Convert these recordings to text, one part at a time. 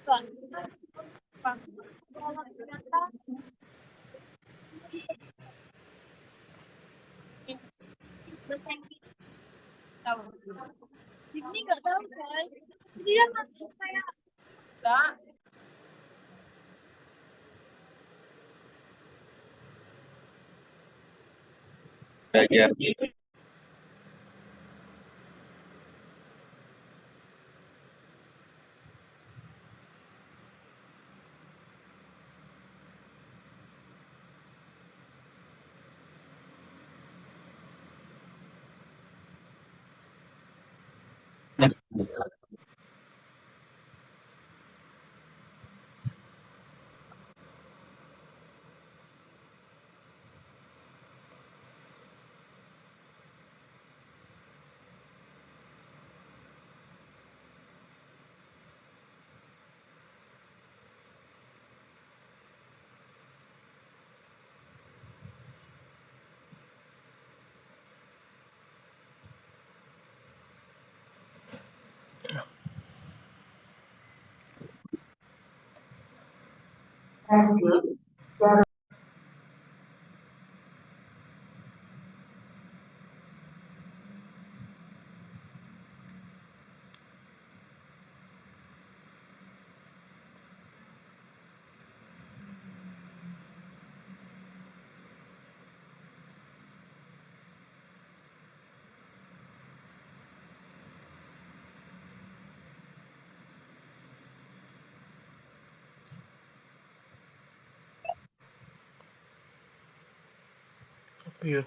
Ini nggak tahu guys. Dia masuk kayak enggak. Belajar. Iya.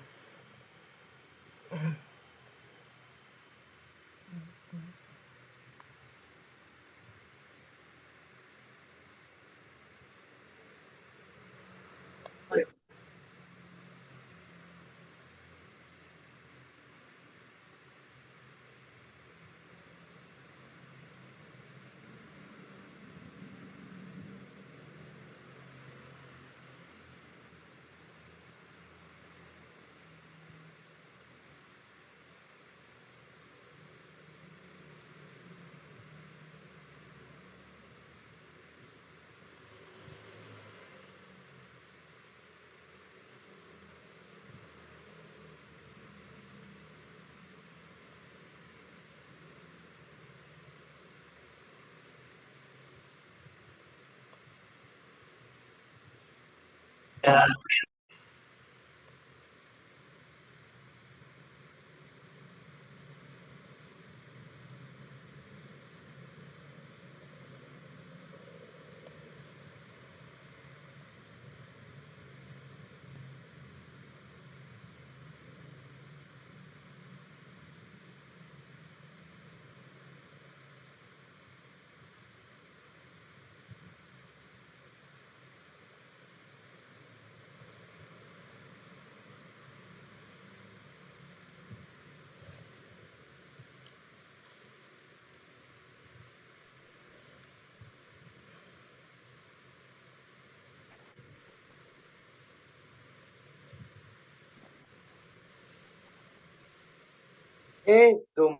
Zoom.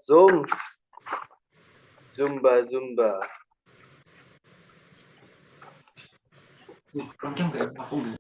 Zoom. Zumba, Zumba. Kenceng gak? Aku bisa.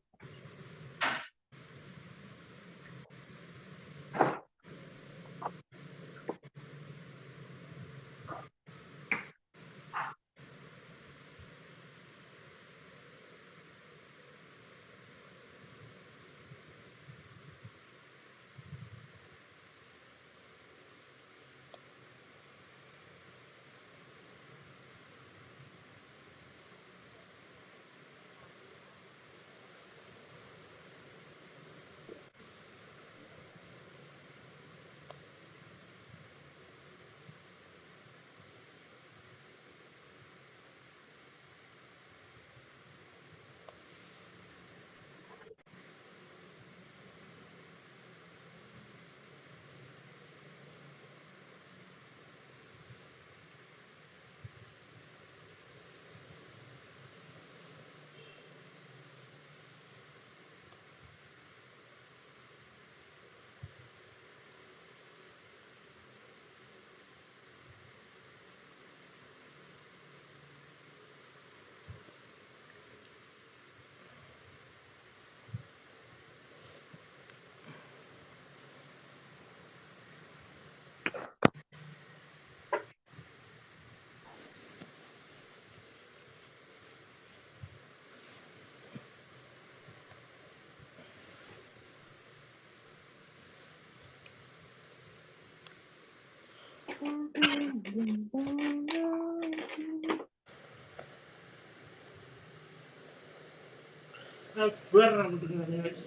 Akbar guys.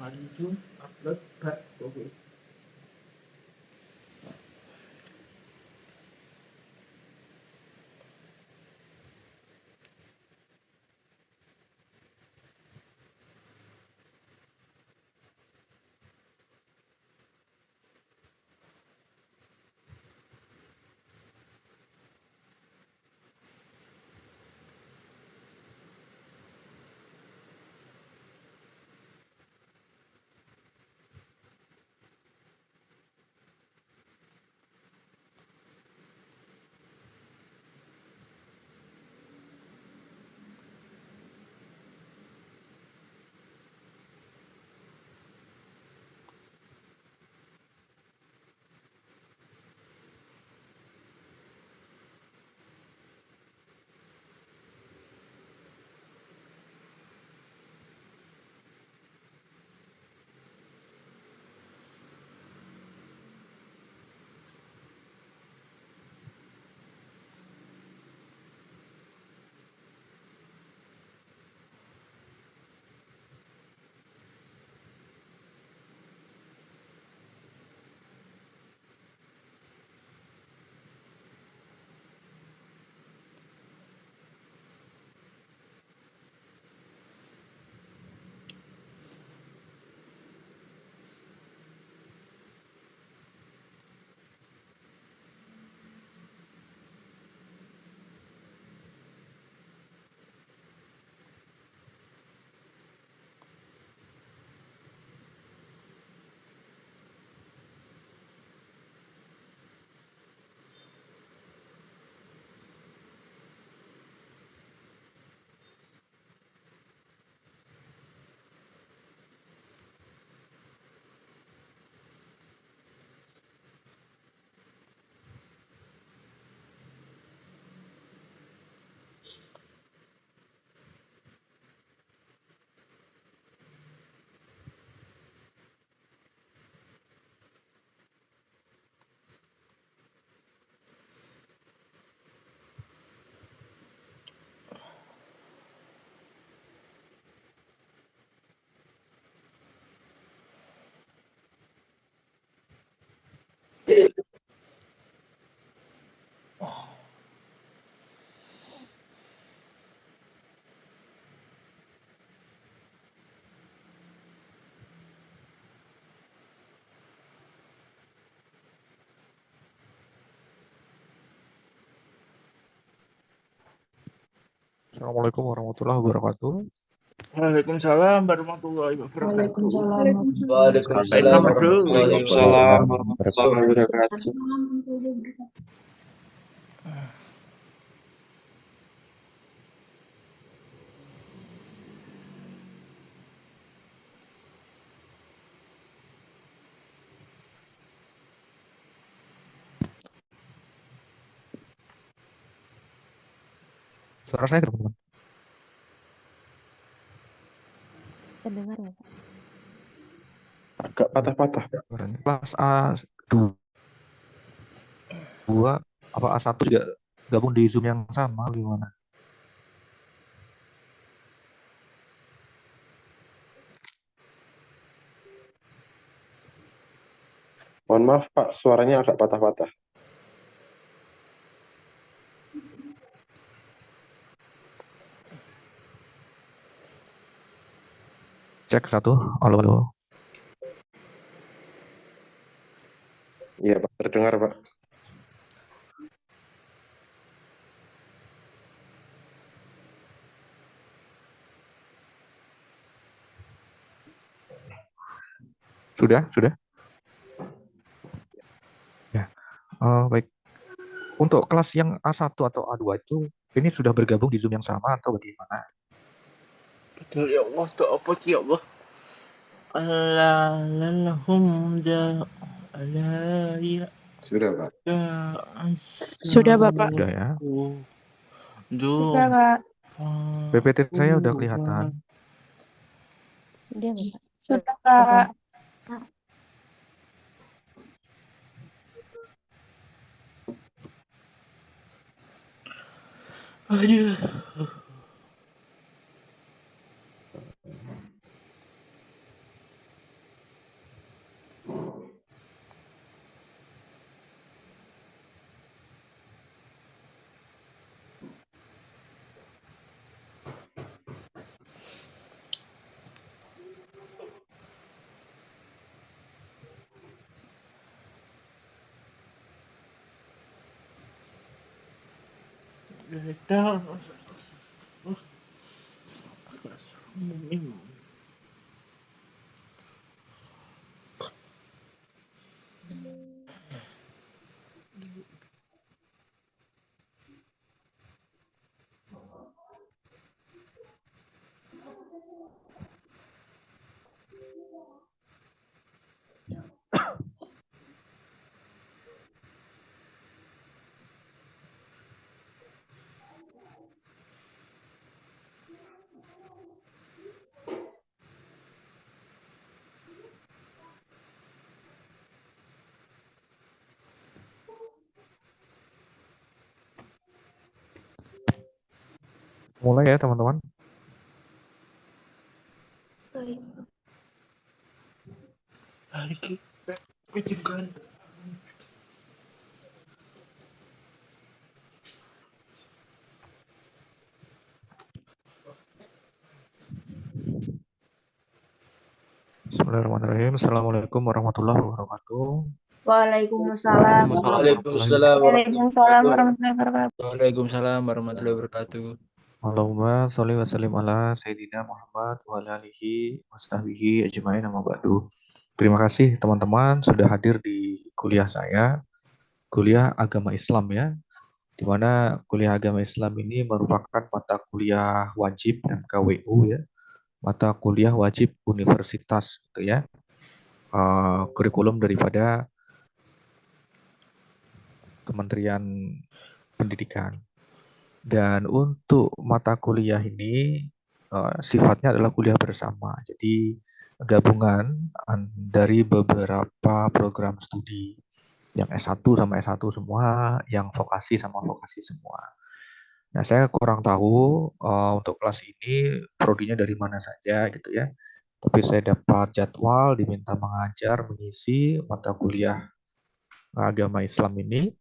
Maju upload back. Oke. Assalamualaikum warahmatullahi wabarakatuh. Waalaikumsalam warahmatullahi wabarakatuh. Waalaikumsalam warahmatullahi Waalaikumsalam wabarakatuh. warahmatullahi wabarakatuh. Suara saya teman-teman. Terdengar ya, Pak? Agak patah-patah. Suaranya. Kelas A2 apa A1 juga gabung di Zoom yang sama gimana? Mohon maaf Pak, suaranya agak patah-patah. Cek satu. Halo, halo. Iya Pak, terdengar Pak. Sudah, sudah. Ya, baik. Untuk kelas yang A1 atau A2 itu ini sudah bergabung di Zoom yang sama atau bagaimana? Betul ya Allah, doa apa ya Allah? Allahumma ya Sudah Pak. Sudah, Bapak. Sudah ya. Sudah, Kak. PPT saya udah kelihatan. Sudah, Bapak. Sudah, Kak. Aduh. Kita Mulai ya teman-teman. hari kita mencegah. Bismillahirrahmanirrahim. Assalamualaikum warahmatullahi wabarakatuh. Waalaikumsalam. Waalaikumsalam Waalaikumsalam warahmatullahi warahmatullahi wabarakatuh. Waalaikumsalam warahmatullahi wabarakatuh. Allahumma sholli wa sallim ala Sayyidina Muhammad wa ala alihi wa sahbihi ajma'in amma ba'du. Terima kasih teman-teman sudah hadir di kuliah saya, kuliah agama Islam ya, di mana kuliah agama Islam ini merupakan mata kuliah wajib MKWU ya, mata kuliah wajib universitas gitu ya, kurikulum daripada Kementerian Pendidikan. Dan untuk mata kuliah ini sifatnya adalah kuliah bersama. Jadi gabungan dari beberapa program studi. Yang S1 sama S1 semua, yang vokasi sama vokasi semua. Nah, saya kurang tahu untuk kelas ini prodinya dari mana saja gitu ya. Tapi saya dapat jadwal diminta mengajar, mengisi mata kuliah agama Islam ini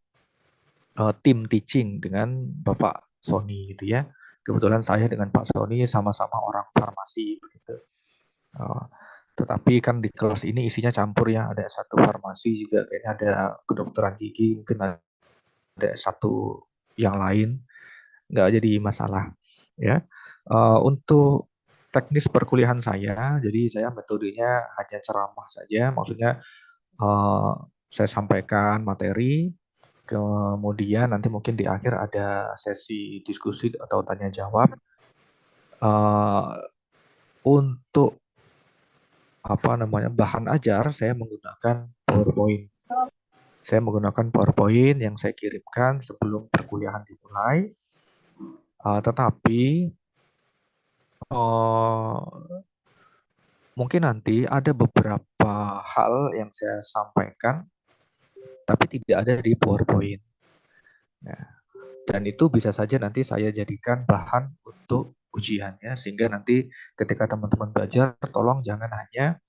tim teaching dengan Bapak Sony gitu ya. Kebetulan saya dengan Pak Sony sama-sama orang farmasi begitu. Tetapi kan di kelas ini isinya campur ya, ada satu farmasi juga, kayaknya ada kedokteran gigi, mungkin ada satu yang lain, nggak jadi masalah ya. Untuk teknis perkuliahan saya, jadi saya metodenya hanya ceramah saja, maksudnya saya sampaikan materi, kemudian nanti mungkin di akhir ada sesi diskusi atau tanya jawab. Untuk bahan ajar saya menggunakan PowerPoint. Saya menggunakan PowerPoint yang saya kirimkan sebelum perkuliahan dimulai. Tetapi mungkin nanti ada beberapa hal yang saya sampaikan tapi tidak ada di PowerPoint. Nah, dan itu bisa saja nanti saya jadikan bahan untuk ujiannya, sehingga nanti ketika teman-teman belajar, tolong jangan hanya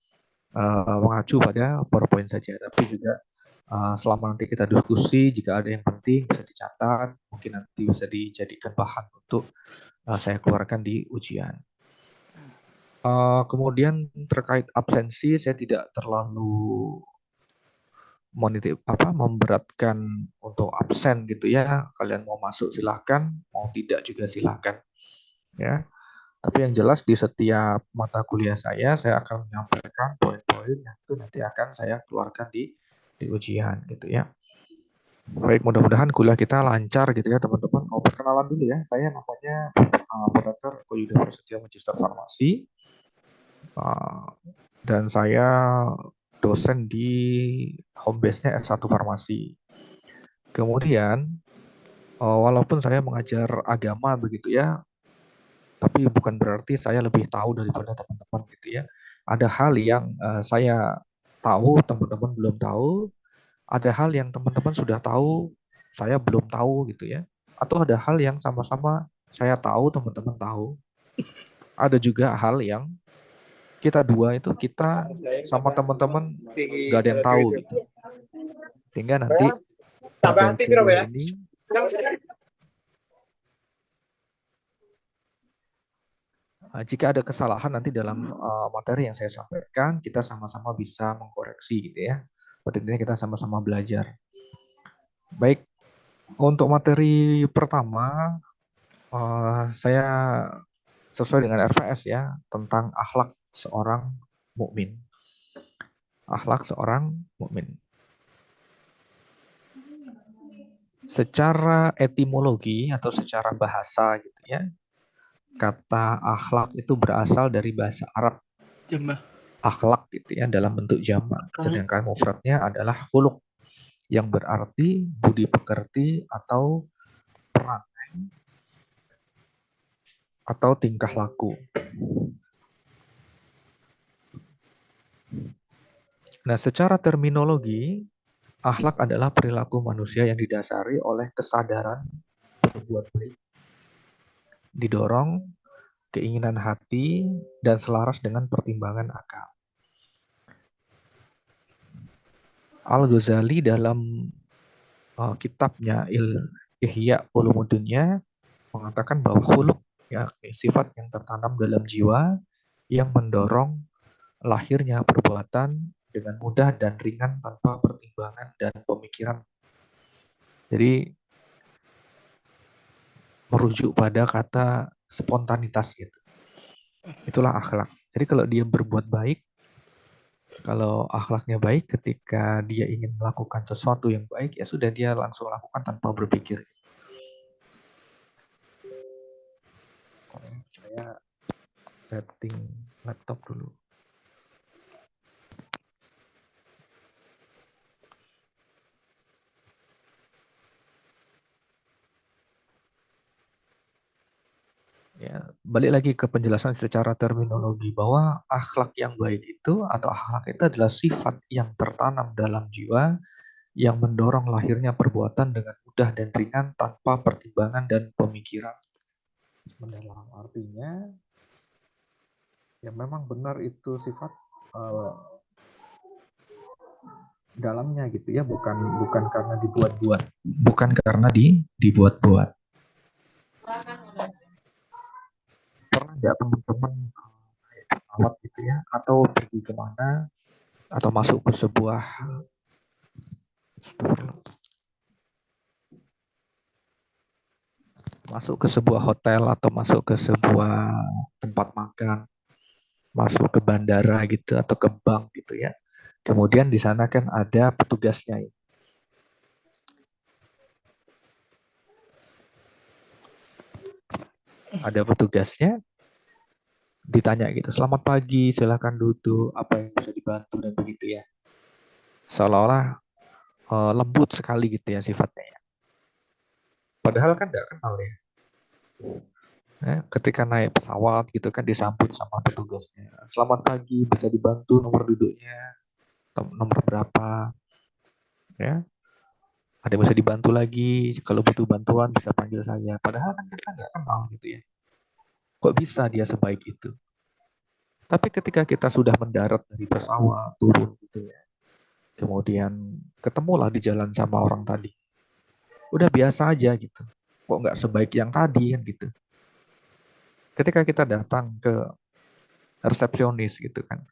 mengacu pada PowerPoint saja, tapi juga selama nanti kita diskusi, jika ada yang penting bisa dicatat, mungkin nanti bisa dijadikan bahan untuk saya keluarkan di ujian. Kemudian terkait absensi, saya tidak terlalu memberatkan untuk absen gitu ya. Kalian mau masuk silahkan, mau tidak juga silahkan ya. Tapi yang jelas di setiap mata kuliah saya akan menyampaikan poin-poin yang itu nanti akan saya keluarkan di ujian gitu ya. Baik, mudah-mudahan kuliah kita lancar gitu ya teman-teman. Mau perkenalan dulu ya, saya namanya Profesor University of Manchester Pharmacy, dan saya dosen di home base-nya S1 Farmasi. Kemudian, walaupun saya mengajar agama begitu ya, tapi bukan berarti saya lebih tahu daripada teman-teman gitu ya. ada hal yang saya tahu, teman-teman belum tahu, ada hal yang teman-teman sudah tahu, saya belum tahu gitu ya. Atau ada hal yang sama-sama saya tahu, teman-teman tahu. Ada juga hal yang kita dua itu kita sama teman-teman nggak ada yang tahu gitu. Sehingga nanti pada kuliah ini jika ada kesalahan nanti dalam materi yang saya sampaikan, kita sama-sama bisa mengkoreksi gitu ya. Pada intinya kita sama-sama belajar. Baik, untuk materi pertama, saya sesuai dengan RVS ya, tentang akhlak seorang mukmin. Akhlak seorang mukmin. Secara etimologi atau secara bahasa gitu ya, kata akhlak itu berasal dari bahasa Arab. Akhlak gitu ya, dalam bentuk jamak. Sedangkan mufradnya adalah khuluq, yang berarti budi pekerti atau perangai atau tingkah laku. Nah, secara terminologi, akhlak adalah perilaku manusia yang didasari oleh kesadaran berbuat baik, didorong keinginan hati, dan selaras dengan pertimbangan akal. Al-Ghazali dalam kitabnya Ihya Ulumuddinnya mengatakan bahwa khuluq ya, sifat yang tertanam dalam jiwa yang mendorong lahirnya perbuatan dengan mudah dan ringan tanpa pertimbangan dan pemikiran. Jadi merujuk pada kata spontanitas gitu. Itulah akhlak. Jadi kalau dia berbuat baik, kalau akhlaknya baik, ketika dia ingin melakukan sesuatu yang baik, ya sudah dia langsung lakukan tanpa berpikir. Saya setting laptop dulu. Ya, balik lagi ke penjelasan secara terminologi bahwa akhlak yang baik itu atau akhlak itu adalah sifat yang tertanam dalam jiwa yang mendorong lahirnya perbuatan dengan mudah dan ringan tanpa pertimbangan dan pemikiran. Mendalam artinya, ya memang benar itu sifat dalamnya gitu ya, bukan karena dibuat-buat, bukan karena dibuat-buat. Pernah nggak teman-teman naik pesawat gitu ya, atau pergi kemana, atau masuk ke sebuah hotel atau masuk ke sebuah tempat makan, masuk ke bandara gitu atau ke bank gitu ya. Kemudian di sana kan ada petugasnya. Ada petugasnya, ditanya gitu, selamat pagi, silakan duduk, apa yang bisa dibantu dan begitu ya. Seolah-olah lembut sekali gitu ya sifatnya ya. Padahal kan nggak kenal ya. Ketika naik pesawat gitu kan disambut sama petugasnya. Selamat pagi, bisa dibantu nomor duduknya, nomor berapa, ya. Ada yang bisa dibantu lagi, kalau butuh bantuan bisa panggil saya. Padahal kan kita nggak kenal gitu ya. Kok bisa dia sebaik itu? Tapi ketika kita sudah mendarat dari pesawat, turun gitu ya, kemudian ketemulah di jalan sama orang tadi. Udah biasa aja gitu. Kok nggak sebaik yang tadi kan gitu. Ketika kita datang ke resepsionis gitu kan.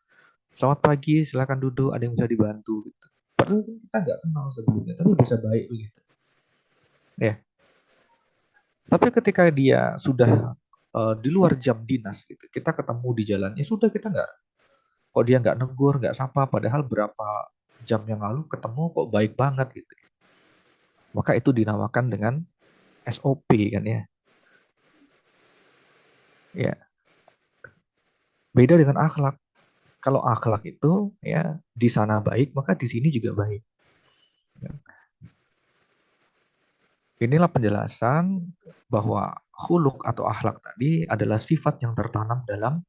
Selamat pagi, silakan duduk, ada yang bisa dibantu gitu. Padahal kita nggak kenal sebelumnya, tapi bisa baik begitu. Ya. Tapi ketika dia sudah di luar jam dinas gitu, kita ketemu di jalannya, sudah kita nggak, kok dia nggak negur, nggak sapa, padahal berapa jam yang lalu ketemu kok baik banget gitu. Maka itu dinamakan dengan SOP kan ya. Ya. Beda dengan akhlak. Kalau akhlak itu ya di sana baik, maka di sini juga baik. Inilah penjelasan bahwa khuluq atau akhlak tadi adalah sifat yang tertanam dalam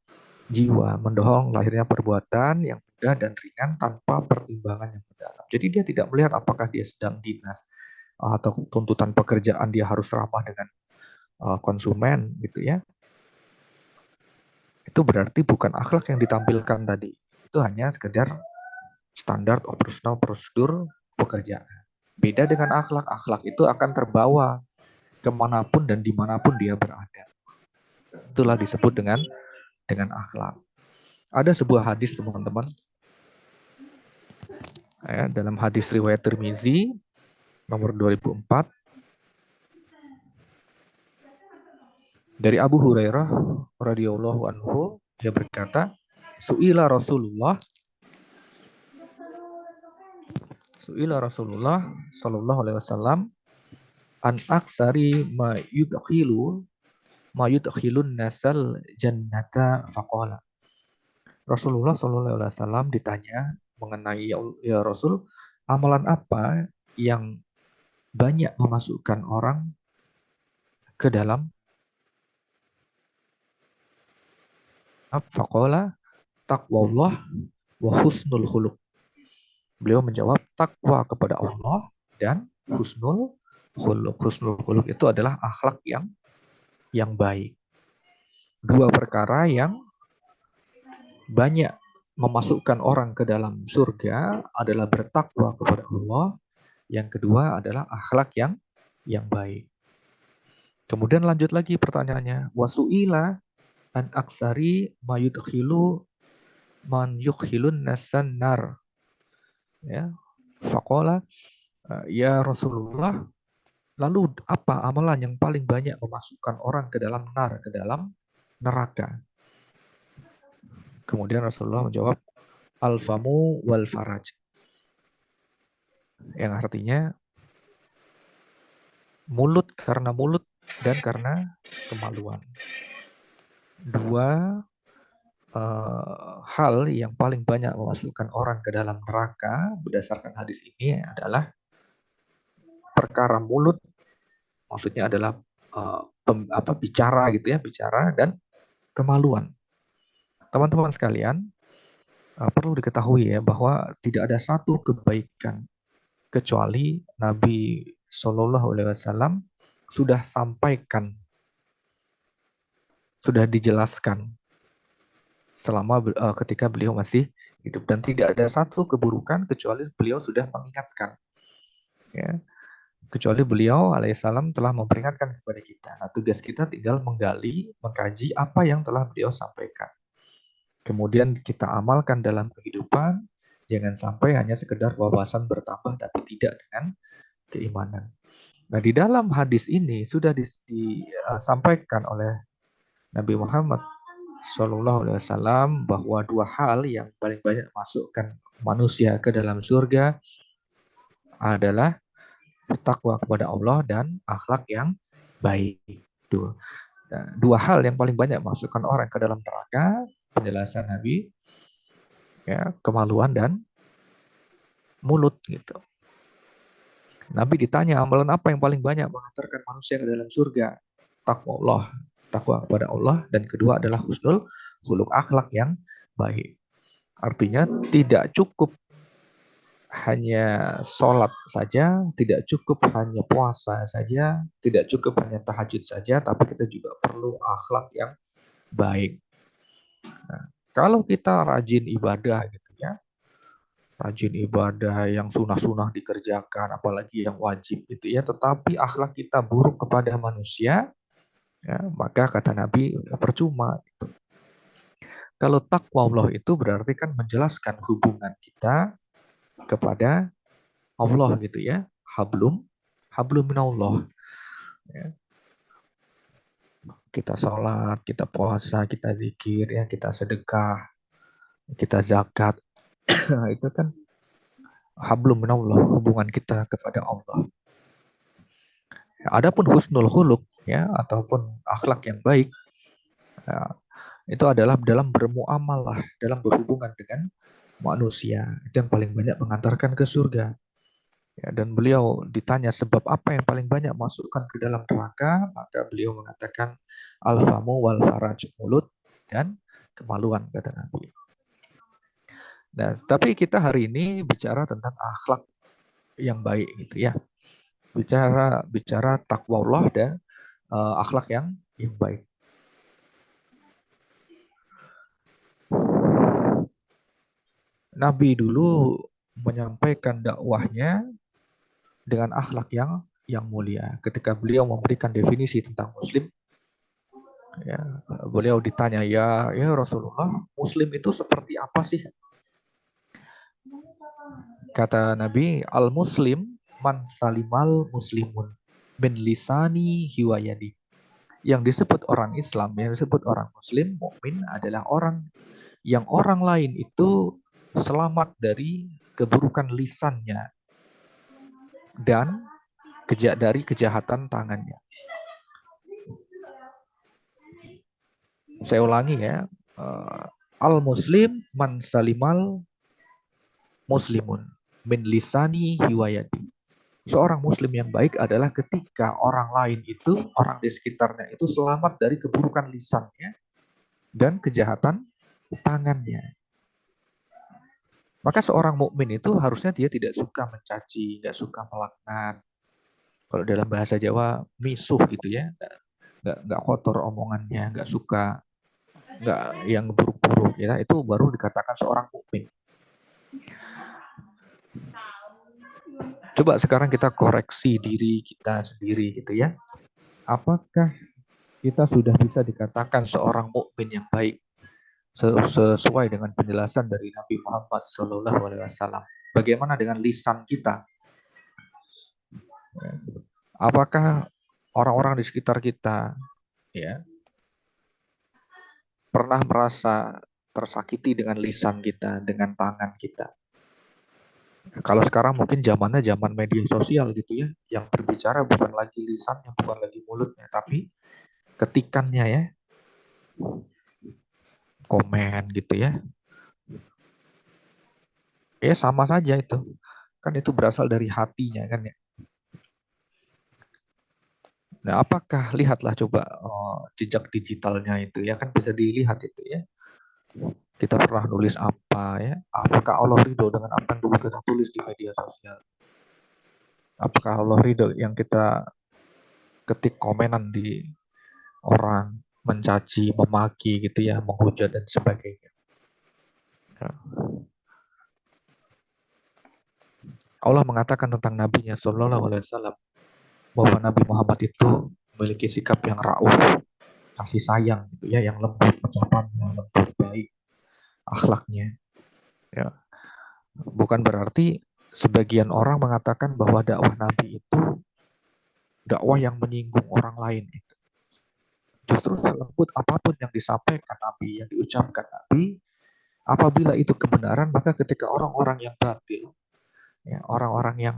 jiwa, mendorong lahirnya perbuatan yang mudah dan ringan tanpa pertimbangan yang mendalam. Jadi dia tidak melihat apakah dia sedang dinas atau tuntutan pekerjaan dia harus ramah dengan konsumen gitu ya. Itu berarti bukan akhlak yang ditampilkan tadi. Itu hanya sekedar standar operasional prosedur pekerjaan. Beda dengan akhlak. Akhlak itu akan terbawa kemanapun dan dimanapun dia berada. Itulah disebut dengan akhlak. Ada sebuah hadis teman-teman. Ya, dalam hadis riwayat Tirmizi nomor 2004 dari Abu Hurairah radhiyallahu anhu, dia berkata, Su'ila Rasulullah sallallahu alaihi wasallam an aksari ma yudkhilun nasal jannata faqala. Rasulullah sallallahu alaihi wasallam ditanya mengenai ya Rasul, amalan apa yang banyak memasukkan orang ke dalam faqala taqwallah wa husnul khuluq. Beliau menjawab takwa kepada Allah dan husnul khuluq. Husnul khuluq itu adalah akhlak yang baik. Dua perkara yang banyak memasukkan orang ke dalam surga adalah bertakwa kepada Allah. Yang kedua adalah akhlak yang baik. Kemudian lanjut lagi pertanyaannya. Wasu'ila an aksari mayudkhilu man yukhilun nasan nar. Ya, faqala ya Rasulullah, lalu apa amalan yang paling banyak memasukkan orang ke dalam neraka? Kemudian Rasulullah menjawab, al-famu wal faraj. Yang artinya mulut karena mulut dan karena kemaluan. Dua hal yang paling banyak memasukkan orang ke dalam neraka berdasarkan hadis ini adalah perkara mulut, maksudnya adalah bicara gitu ya, bicara, dan kemaluan. Teman-teman sekalian, perlu diketahui ya bahwa tidak ada satu kebaikan kecuali Nabi Shallallahu Alaihi Wasallam sudah sampaikan, sudah dijelaskan selama ketika beliau masih hidup, dan tidak ada satu keburukan kecuali beliau sudah mengingatkan. Ya, kecuali beliau alaihissalam telah memperingatkan kepada kita. Nah, tugas kita tinggal menggali, mengkaji apa yang telah beliau sampaikan. Kemudian kita amalkan dalam kehidupan, jangan sampai hanya sekedar wawasan bertambah tapi tidak dengan keimanan. Nah, di dalam hadis ini sudah disampaikan oleh Nabi Muhammad Shallallahu Alaihi Wasallam bahwa dua hal yang paling banyak masukkan manusia ke dalam surga adalah takwa kepada Allah dan akhlak yang baik. Itu dua hal yang paling banyak masukkan orang ke dalam neraka, penjelasan Nabi, ya, kemaluan dan mulut gitu. Nabi ditanya amalan apa yang paling banyak mengantarkan manusia ke dalam surga? Takwa Allah, takwa kepada Allah, dan kedua adalah husnul khuluq, akhlak yang baik. Artinya tidak cukup hanya sholat saja, tidak cukup hanya puasa saja, tidak cukup hanya tahajud saja, tapi kita juga perlu akhlak yang baik. Nah, kalau kita rajin ibadah gitu ya, rajin ibadah yang sunah-sunah dikerjakan, apalagi yang wajib gitu ya, tetapi akhlak kita buruk kepada manusia, ya, maka kata Nabi percuma. Gitu. Kalau takwa Allah itu berarti kan menjelaskan hubungan kita kepada Allah gitu ya, hablum minallah. Ya. Kita sholat, kita puasa, kita zikir, ya, kita sedekah, kita zakat, itu kan hablum minallah, hubungan kita kepada Allah. Adapun husnul khuluq ya, ataupun akhlak yang baik, ya, itu adalah dalam bermuamalah, dalam berhubungan dengan manusia. Itu yang paling banyak mengantarkan ke surga. Ya, dan beliau ditanya sebab apa yang paling banyak masukkan ke dalam neraka, maka beliau mengatakan al-famu wal faraj, mulut dan kemaluan, kata Nabi. Nah, tapi kita hari ini bicara tentang akhlak yang baik gitu ya. Bicara takwa Allah dan akhlak yang baik. Nabi dulu menyampaikan dakwahnya dengan akhlak yang mulia. Ketika beliau memberikan definisi tentang Muslim, ya, beliau ditanya, ya Rasulullah, Muslim itu seperti apa sih? Kata Nabi, al-Muslim man salimal muslimun min lisani hiwayadi. Yang disebut orang Islam, yang disebut orang Muslim, mukmin adalah orang yang orang lain itu selamat dari keburukan lisannya dan dari kejahatan tangannya. Saya ulangi ya, al-Muslim man salimal muslimun min lisani hiwayadi. Seorang muslim yang baik adalah ketika orang lain itu, orang di sekitarnya itu selamat dari keburukan lisannya dan kejahatan tangannya. Maka seorang mukmin itu harusnya dia tidak suka mencaci, tidak suka melaknat. Kalau dalam bahasa Jawa, misuh gitu ya, nggak kotor omongannya, nggak suka, nggak yang buruk-buruk ya, itu baru dikatakan seorang mukmin. Coba sekarang kita koreksi diri kita sendiri gitu ya. Apakah kita sudah bisa dikatakan seorang mukmin yang baik sesuai dengan penjelasan dari Nabi Muhammad SAW? Bagaimana dengan lisan kita? Apakah orang-orang di sekitar kita ya pernah merasa tersakiti dengan lisan kita, dengan tangan kita? Kalau sekarang mungkin zamannya zaman media sosial gitu ya, yang berbicara bukan lagi lisannya, bukan lagi mulutnya, tapi ketikannya ya, komen gitu ya. Ya sama saja itu, kan itu berasal dari hatinya kan ya. Nah, apakah lihatlah coba jejak digitalnya itu ya, kan bisa dilihat itu ya. Kita pernah nulis apa ya? Apakah Allah ridho dengan apa yang dulu kita tulis di media sosial? Apakah Allah ridho yang kita ketik komenan di orang, mencaci, memaki gitu ya, menghujat dan sebagainya? Allah mengatakan tentang nabinya Sallallahu Alaihi Wasallam bahwa Nabi Muhammad itu memiliki sikap yang rauf, kasih sayang gitu ya, yang lembut ucapannya, lembut baik akhlaknya. Ya. Bukan berarti sebagian orang mengatakan bahwa dakwah Nabi itu dakwah yang menyinggung orang lain. Gitu. Justru selembut apapun yang disampaikan Nabi, yang diucapkan Nabi, apabila itu kebenaran, maka ketika orang-orang yang batil, ya, orang-orang yang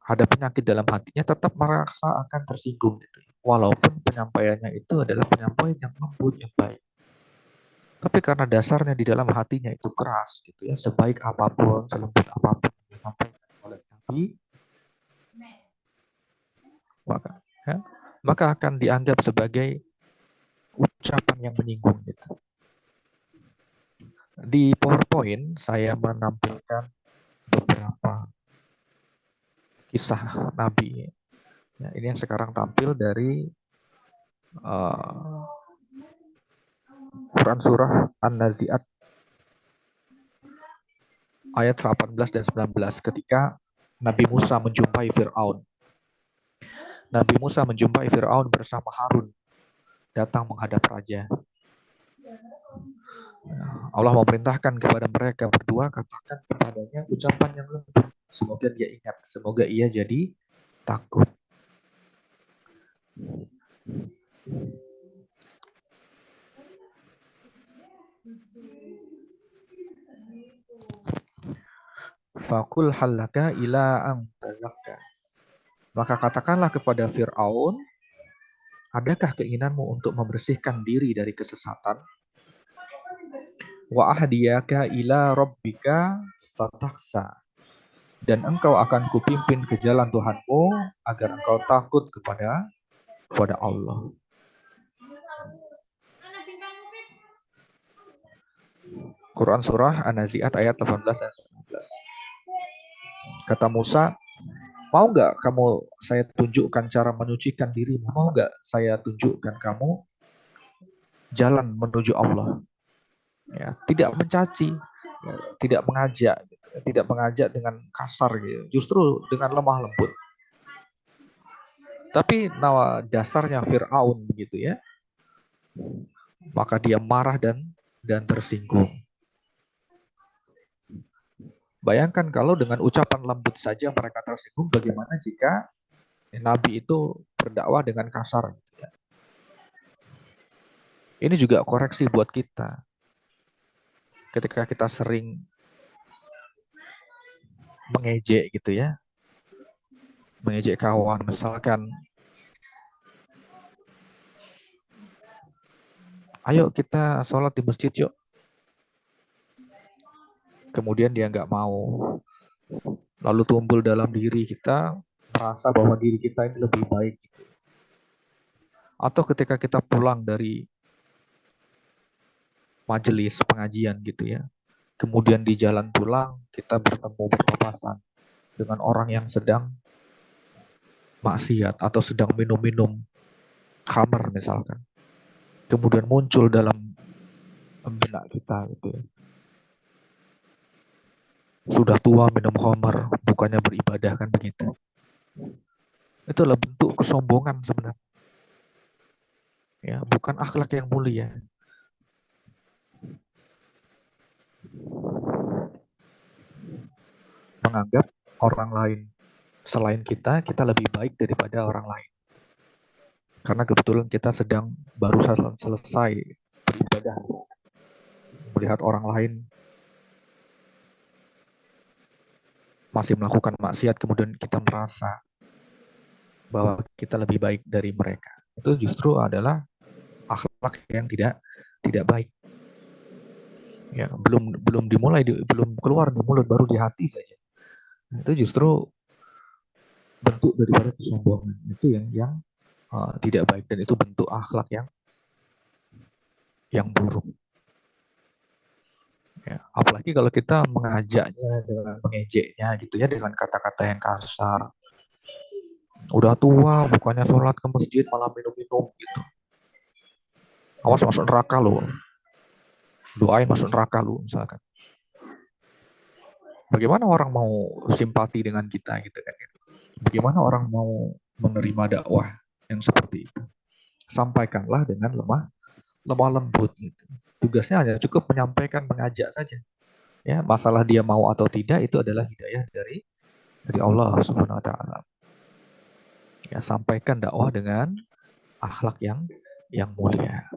ada penyakit dalam hatinya tetap merasa akan tersinggung. Gitu. Walaupun penyampaiannya itu adalah penyampaian yang lembut, yang baik. Tapi karena dasarnya di dalam hatinya itu keras, gitu ya, sebaik apapun, selembut apapun yang disampaikan oleh Nabi, maka akan dianggap sebagai ucapan yang menyinggung. Gitu. Di PowerPoint saya menampilkan beberapa kisah Nabi. Ya, ini yang sekarang tampil dari Quran Surah An-Nazi'at ayat 18 dan 19 ketika Nabi Musa menjumpai Fir'aun. Nabi Musa menjumpai Fir'aun bersama Harun datang menghadap raja. Allah memerintahkan kepada mereka berdua, katakan kepadanya ucapan yang lembut. Semoga dia ingat, semoga ia jadi takut. Fakul halaka ila an tazakka. Maka katakanlah kepada Fir'aun, adakah keinginanmu untuk membersihkan diri dari kesesatan? Wa ahdiyaka ila rabbika fatakhsa. Dan engkau akan kupimpin ke jalan Tuhanmu agar engkau takut kepada Allah. Quran surah An-Nazi'at ayat 18 dan 19. Kata Musa, mau nggak kamu saya tunjukkan cara menyucikan dirimu? Mau nggak saya tunjukkan kamu jalan menuju Allah? Ya, tidak mencaci, ya, tidak mengajak, gitu, tidak mengajak dengan kasar, gitu. Justru dengan lemah lembut. Tapi dasarnya Fir'aun begitu ya, maka dia marah dan tersinggung. Bayangkan kalau dengan ucapan lembut saja mereka tersinggung, bagaimana jika Nabi itu berdakwah dengan kasar? Gitu ya. Ini juga koreksi buat kita. Ketika kita sering mengejek gitu ya, mengejek kawan, misalkan, ayo kita sholat di masjid yuk. Kemudian dia nggak mau. Lalu tumbuh dalam diri kita merasa bahwa diri kita ini lebih baik. Gitu. Atau ketika kita pulang dari majelis pengajian gitu ya, kemudian di jalan pulang kita bertemu berpapasan dengan orang yang sedang maksiat atau sedang minum-minum khamar misalkan. Kemudian muncul dalam benak kita gitu ya. Sudah tua minum khamar, bukannya beribadah, kan begitu. Itu adalah bentuk kesombongan sebenarnya. Ya, bukan akhlak yang mulia. Menganggap orang lain selain kita lebih baik daripada orang lain. Karena kebetulan kita sedang baru selesai beribadah. Melihat orang lain masih melakukan maksiat, kemudian kita merasa bahwa kita lebih baik dari mereka. Itu justru adalah akhlak yang tidak baik. Ya, belum dimulai, belum keluar di mulut, baru di hati saja. Itu justru bentuk daripada kesombongan. Itu yang tidak baik, dan itu bentuk akhlak yang buruk. Ya, apalagi kalau kita mengajaknya dengan mengejeknya gitu ya, dengan kata-kata yang kasar. Udah tua, bukannya sholat ke masjid malah minum-minum gitu. Awas masuk neraka lo. Doain masuk neraka lo misalkan. Bagaimana orang mau simpati dengan kita gitu kan? Bagaimana orang mau menerima dakwah yang seperti itu? Sampaikanlah dengan lemah lembut gitu. Tugasnya hanya cukup menyampaikan, mengajak saja. Ya, masalah dia mau atau tidak itu adalah hidayah dari Allah Subhanahu wa taala. Ya, sampaikan dakwah dengan akhlak yang mulia.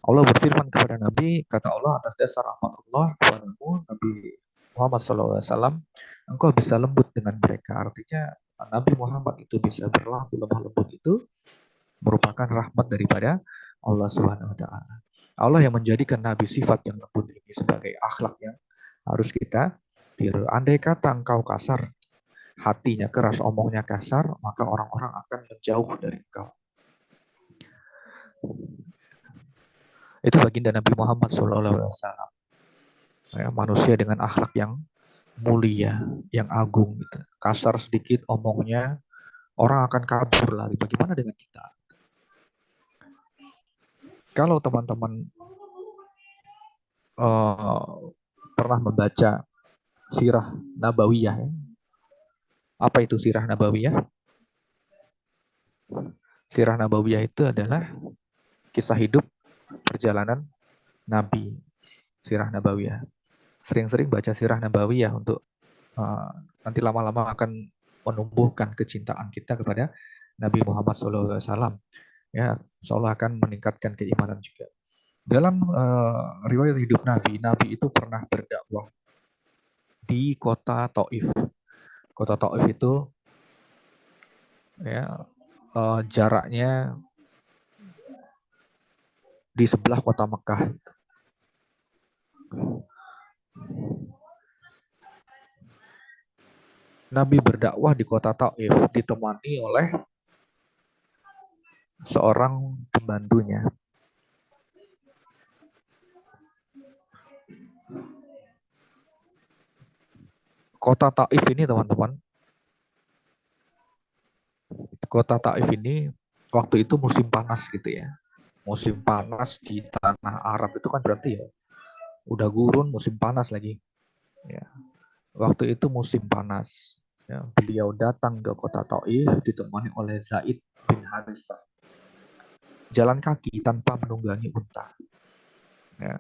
Allah berfirman kepada Nabi, kata Allah atas dasar rahmat Allah kepadamu, Nabi Muhammad SAW, engkau bisa lembut dengan mereka. Artinya Nabi Muhammad itu bisa berlaku lemah lembut itu merupakan rahmat daripada Allah Subhanahu wa taala. Allah yang menjadikan Nabi sifat yang lembut ini sebagai akhlak yang harus kita tiru. Andai kata engkau kasar, hatinya keras, omongnya kasar, maka orang-orang akan menjauh dari engkau. Itu baginda Nabi Muhammad SAW. Ya, manusia dengan akhlak yang mulia, yang agung. Gitu. Kasar sedikit omongnya, orang akan kabur lari. Bagaimana dengan kita? Kalau teman-teman pernah membaca Sirah Nabawiyah, ya. Apa itu Sirah Nabawiyah? Sirah Nabawiyah itu adalah kisah hidup perjalanan Nabi. Sirah Nabawiyah. Sering-sering baca Sirah Nabawiyah untuk nanti lama-lama akan menumbuhkan kecintaan kita kepada Nabi Muhammad SAW. Ya, insya akan meningkatkan keimanan juga. Dalam riwayat hidup Nabi itu pernah berdakwah di kota Taif. Kota Taif itu ya jaraknya di sebelah kota Mekah. Nabi berdakwah di kota Taif ditemani oleh seorang pembantunya. Kota Taif ini teman-teman, kota Taif ini waktu itu musim panas gitu ya. Musim panas di tanah Arab itu kan berarti ya udah gurun, musim panas lagi. Ya. Waktu itu musim panas. Ya, beliau datang ke kota Taif ditemani oleh Zaid bin Harithah. Jalan kaki tanpa menunggangi unta. Ya.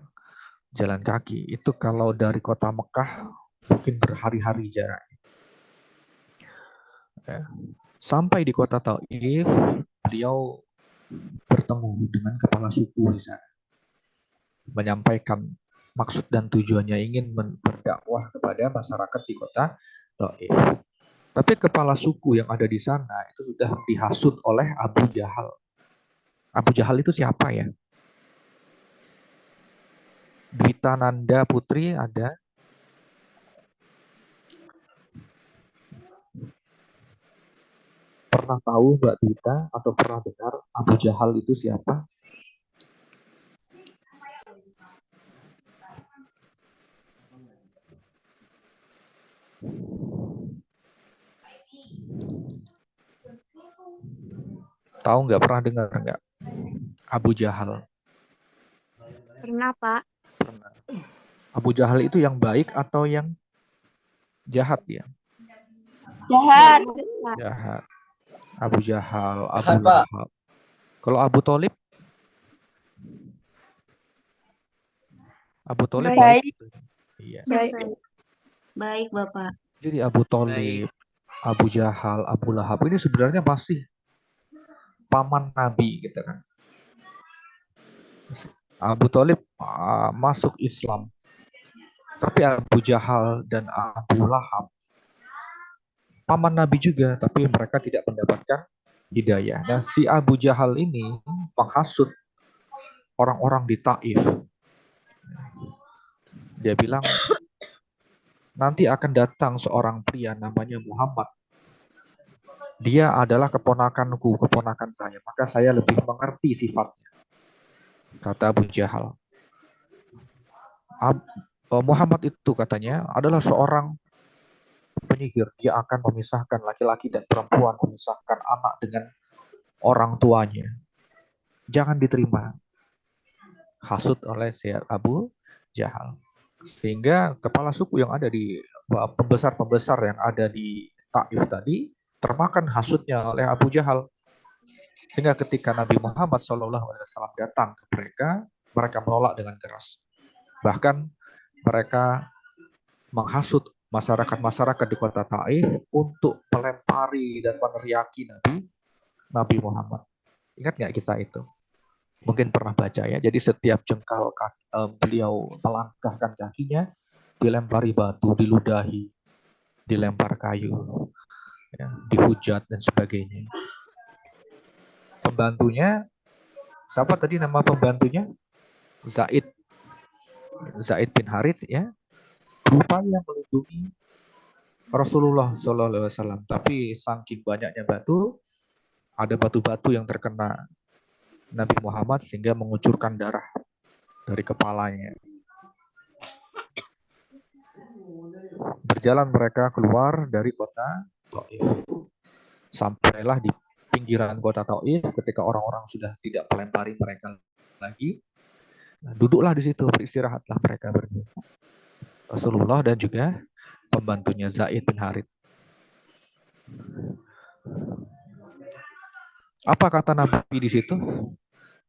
Jalan kaki itu kalau dari kota Mekah mungkin berhari-hari jaraknya. Ya. Sampai di kota Taif, beliau bertemu dengan kepala suku di sana, menyampaikan maksud dan tujuannya ingin berdakwah kepada masyarakat di kota Taif. Tapi kepala suku yang ada di sana itu sudah dihasut oleh Abu Jahal. Abu Jahal itu siapa ya? Dwita Nanda Putri ada? Pernah tahu Mbak Dwita atau pernah dengar Abu Jahal itu siapa? Tahu nggak, pernah dengar nggak? Abu Jahal. Pernah, Pak. Pernah. Abu Jahal itu yang baik atau yang jahat ya? Jahat. Jahat. Abu Jahal, Abu Jahat, Pak. Lahab. Kalau Abu Thalib? Abu Thalib baik. Iya. Baik. Baik, Bapak. Jadi Abu Thalib, Abu Jahal, Abu Lahab ini sebenarnya masih paman Nabi gitu kan. Abu Thalib masuk Islam. Tapi Abu Jahal dan Abu Lahab paman Nabi juga, tapi mereka tidak mendapatkan hidayah. Nah, si Abu Jahal ini menghasut orang-orang di Taif. Dia bilang, nanti akan datang seorang pria namanya Muhammad. Dia adalah keponakanku, keponakan saya. Maka saya lebih mengerti sifatnya. Kata Abu Jahal. Muhammad itu katanya adalah seorang penyihir. Dia akan memisahkan laki-laki dan perempuan, memisahkan anak dengan orang tuanya. Jangan diterima. Hasut oleh Abu Jahal. Sehingga kepala suku yang ada di pembesar-pembesar yang ada di Taif tadi termakan hasutnya oleh Abu Jahal. Sehingga ketika Nabi Muhammad SAW datang ke mereka, mereka menolak dengan keras. Bahkan mereka menghasut masyarakat-masyarakat di kota Taif untuk melempari dan meneriaki Nabi Muhammad. Ingat nggak kisah itu? Mungkin pernah baca ya. Jadi setiap jengkal beliau melangkahkan kakinya, dilempari batu, diludahi, dilempar kayu, ya, dihujat dan sebagainya. Pembantunya, siapa tadi nama pembantunya? Zaid bin Harith ya, berupaya melindungi Rasulullah SAW. Tapi saking banyaknya batu, ada batu-batu yang terkena Nabi Muhammad sehingga mengucurkan darah dari kepalanya. Berjalan mereka keluar dari kota Taif. Sampailah di pinggiran kota Taif ketika orang-orang sudah tidak melempari mereka lagi. Nah, duduklah di situ, beristirahatlah mereka berdua. Rasulullah dan juga pembantunya Zaid bin Harith. Apa kata Nabi di situ?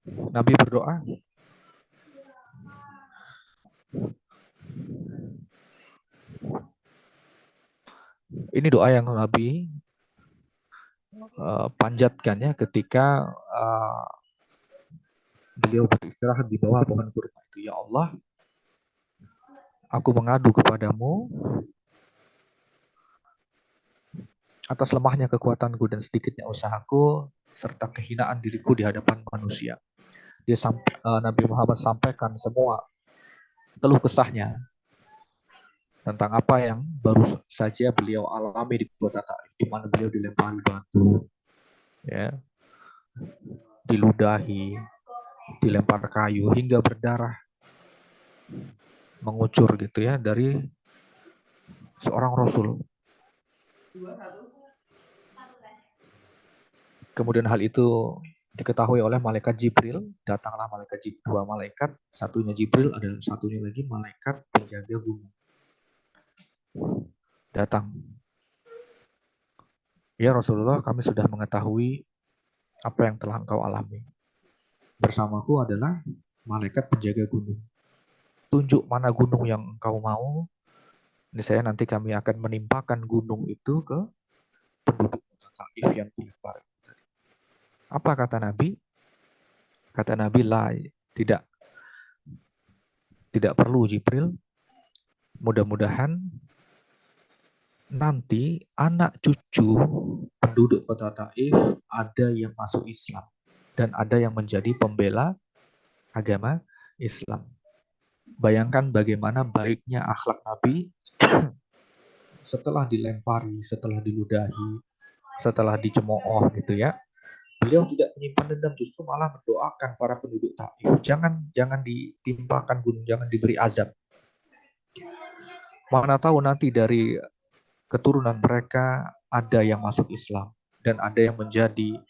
Nabi berdoa. Ini doa yang Nabi panjatkannya ketika beliau beristirahat di bawah pohon kurma itu. Ya Allah, aku mengadu kepadamu atas lemahnya kekuatanku dan sedikitnya usahaku serta kehinaan diriku di hadapan manusia. Nabi Muhammad sampaikan semua keluh kesahnya tentang apa yang baru saja beliau alami di kota Taif, di mana beliau dilempari batu, ya, diludahi, dilempar kayu hingga berdarah mengucur gitu ya dari seorang Rasul. Kemudian hal itu diketahui oleh malaikat Jibril. Datanglah dua malaikat, satunya Jibril, ada satunya lagi malaikat penjaga gunung. Datang. Ya Rasulullah, kami sudah mengetahui apa yang telah engkau alami. Bersamaku adalah malaikat penjaga gunung. Tunjuk mana gunung yang engkau mau. Ini nanti kami akan menimpakan gunung itu ke penduduk Taif yang dilempar. Apa kata Nabi? Kata Nabi, lah, tidak perlu Jibril. Mudah-mudahan nanti anak cucu penduduk kota Taif ada yang masuk Islam dan ada yang menjadi pembela agama Islam. Bayangkan bagaimana baiknya akhlak Nabi setelah dilempari, setelah diludahi, setelah dicemooh gitu ya. Beliau tidak menyimpan dendam, justru malah mendoakan para penduduk Taif. Jangan ditimpakan gunung, jangan diberi azab. Mana tahu nanti dari keturunan mereka ada yang masuk Islam dan ada yang menjadi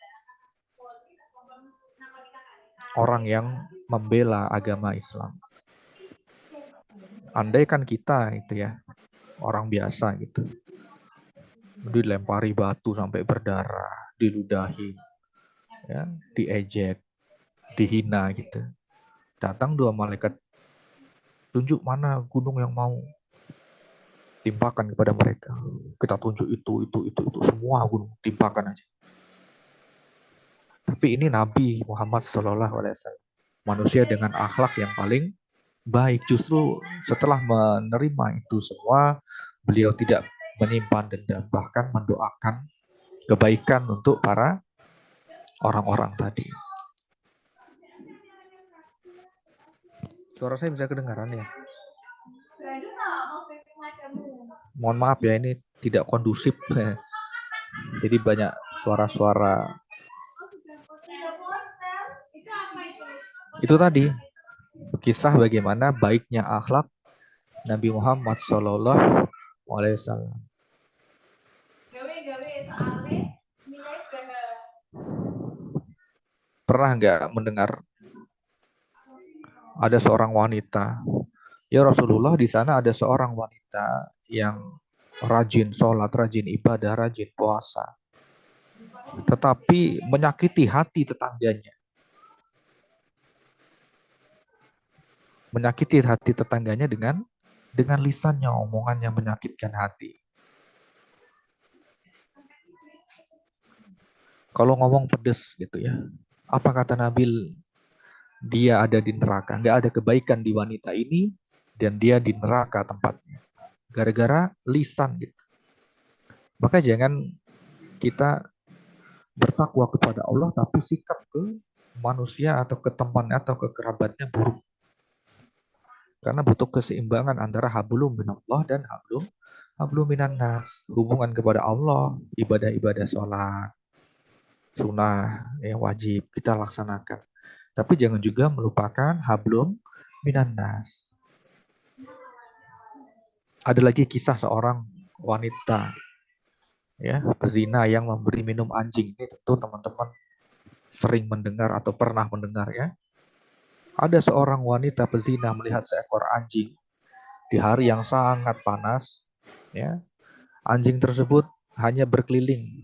orang yang membela agama Islam. Andaikan kita itu ya, orang biasa gitu, dilempari batu sampai berdarah, diludahi, ya, diejek, dihina gitu. Datang dua malaikat, tunjuk mana gunung yang mau timpakan kepada mereka. Kita tunjuk itu semua gunung timpakan aja. Tapi ini Nabi Muhammad SAW, manusia dengan akhlak yang paling baik. Justru setelah menerima itu semua, beliau tidak menyimpan dendam, bahkan mendoakan kebaikan untuk para orang-orang tadi. Suara saya bisa kedengaran ya? Mohon maaf ya, ini tidak kondusif. Jadi banyak suara-suara. Itu tadi kisah bagaimana baiknya akhlak Nabi Muhammad SAW. Pernah nggak mendengar ada seorang wanita, ya Rasulullah, di sana ada seorang wanita yang rajin sholat, rajin ibadah, rajin puasa, tetapi menyakiti hati tetangganya. Menyakiti hati tetangganya dengan lisannya, omongannya menyakitkan hati. Kalau ngomong pedes gitu ya, apa kata Nabi? Dia ada di neraka. Nggak ada kebaikan di wanita ini dan dia di neraka tempatnya. Gara-gara lisan gitu. Maka jangan kita bertakwa kepada Allah tapi sikap ke manusia atau ke temannya atau ke kerabatnya buruk. Karena butuh keseimbangan antara hablum minallah dan hablum minan nas. Hubungan kepada Allah, ibadah-ibadah sholat, sunnah, yang wajib kita laksanakan. Tapi jangan juga melupakan hablum minan nas. Ada lagi kisah seorang wanita ya, pezina yang memberi minum anjing. Ini tentu teman-teman sering mendengar atau pernah mendengar ya. Ada seorang wanita pezina melihat seekor anjing di hari yang sangat panas ya. Anjing tersebut hanya berkeliling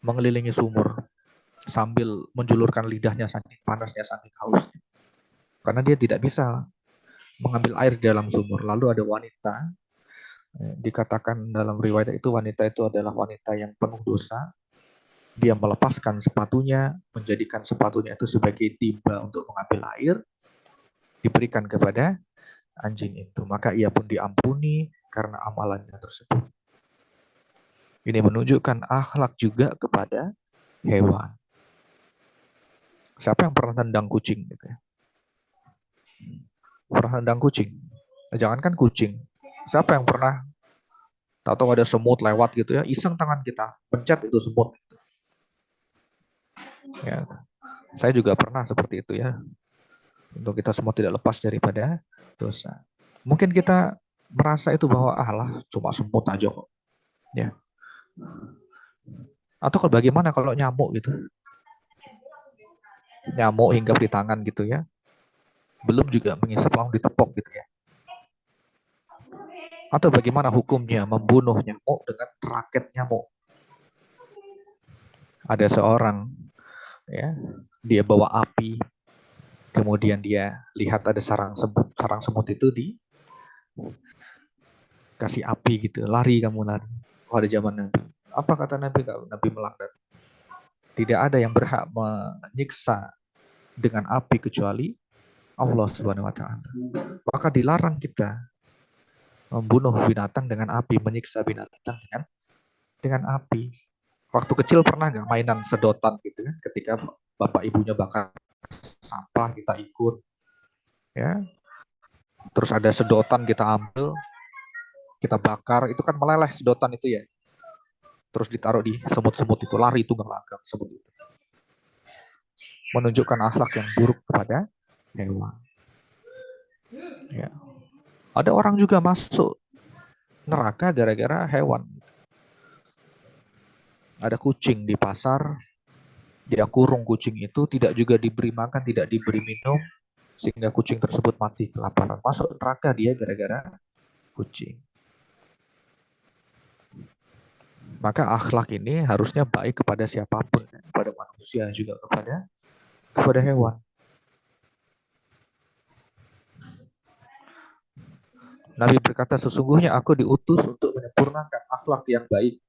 mengelilingi sumur sambil menjulurkan lidahnya saking panasnya, saking hausnya. Karena dia tidak bisa mengambil air di dalam sumur. Lalu ada wanita, dikatakan dalam riwayat itu wanita itu adalah wanita yang penuh dosa. Dia melepaskan sepatunya, menjadikan sepatunya itu sebagai timba untuk mengambil air, diberikan kepada anjing itu. Maka ia pun diampuni karena amalannya tersebut. Ini menunjukkan akhlak juga kepada hewan. Siapa yang pernah tendang kucing gitu ya? Pernah tendang kucing? Jangankan kucing, Siapa yang pernah tahu ada semut lewat gitu ya, iseng tangan kita pencet itu semut. Ya, saya juga pernah seperti itu ya. Untuk kita semua tidak lepas daripada dosa. Mungkin kita merasa itu bahwa alah cuma semut aja kok. Ya. Atau bagaimana kalau nyamuk gitu? Nyamuk hinggap di tangan gitu ya. Belum juga mengisap langsung ditepok gitu ya. Atau bagaimana hukumnya membunuh nyamuk dengan raket nyamuk? Ada seorang ya, dia bawa api, kemudian dia lihat ada sarang semut itu kasih api gitu, lari kamu lari. Pada zaman Nabi, apa kata Nabi? Nabi melaknat. Tidak ada yang berhak menyiksa dengan api kecuali Allah Subhanahu wa taala. Maka dilarang kita membunuh binatang dengan api, menyiksa binatang dengan api. Waktu kecil pernah nggak mainan sedotan gitu kan? Ketika bapak ibunya bakar sampah kita ikut, ya. Terus ada sedotan kita ambil, kita bakar, itu kan meleleh sedotan itu ya. Terus ditaruh di semut-semut itu, lari tunggang-langgang semut itu. Menunjukkan akhlak yang buruk kepada hewan. Ya. Ada orang juga masuk neraka gara-gara hewan. Ada kucing di pasar, dia kurung kucing itu, tidak juga diberi makan, tidak diberi minum, sehingga kucing tersebut mati kelaparan. Masuk neraka dia gara-gara kucing. Maka akhlak ini harusnya baik kepada siapapun, kepada manusia juga kepada hewan. Nabi berkata, sesungguhnya aku diutus untuk menyempurnakan akhlak yang baik.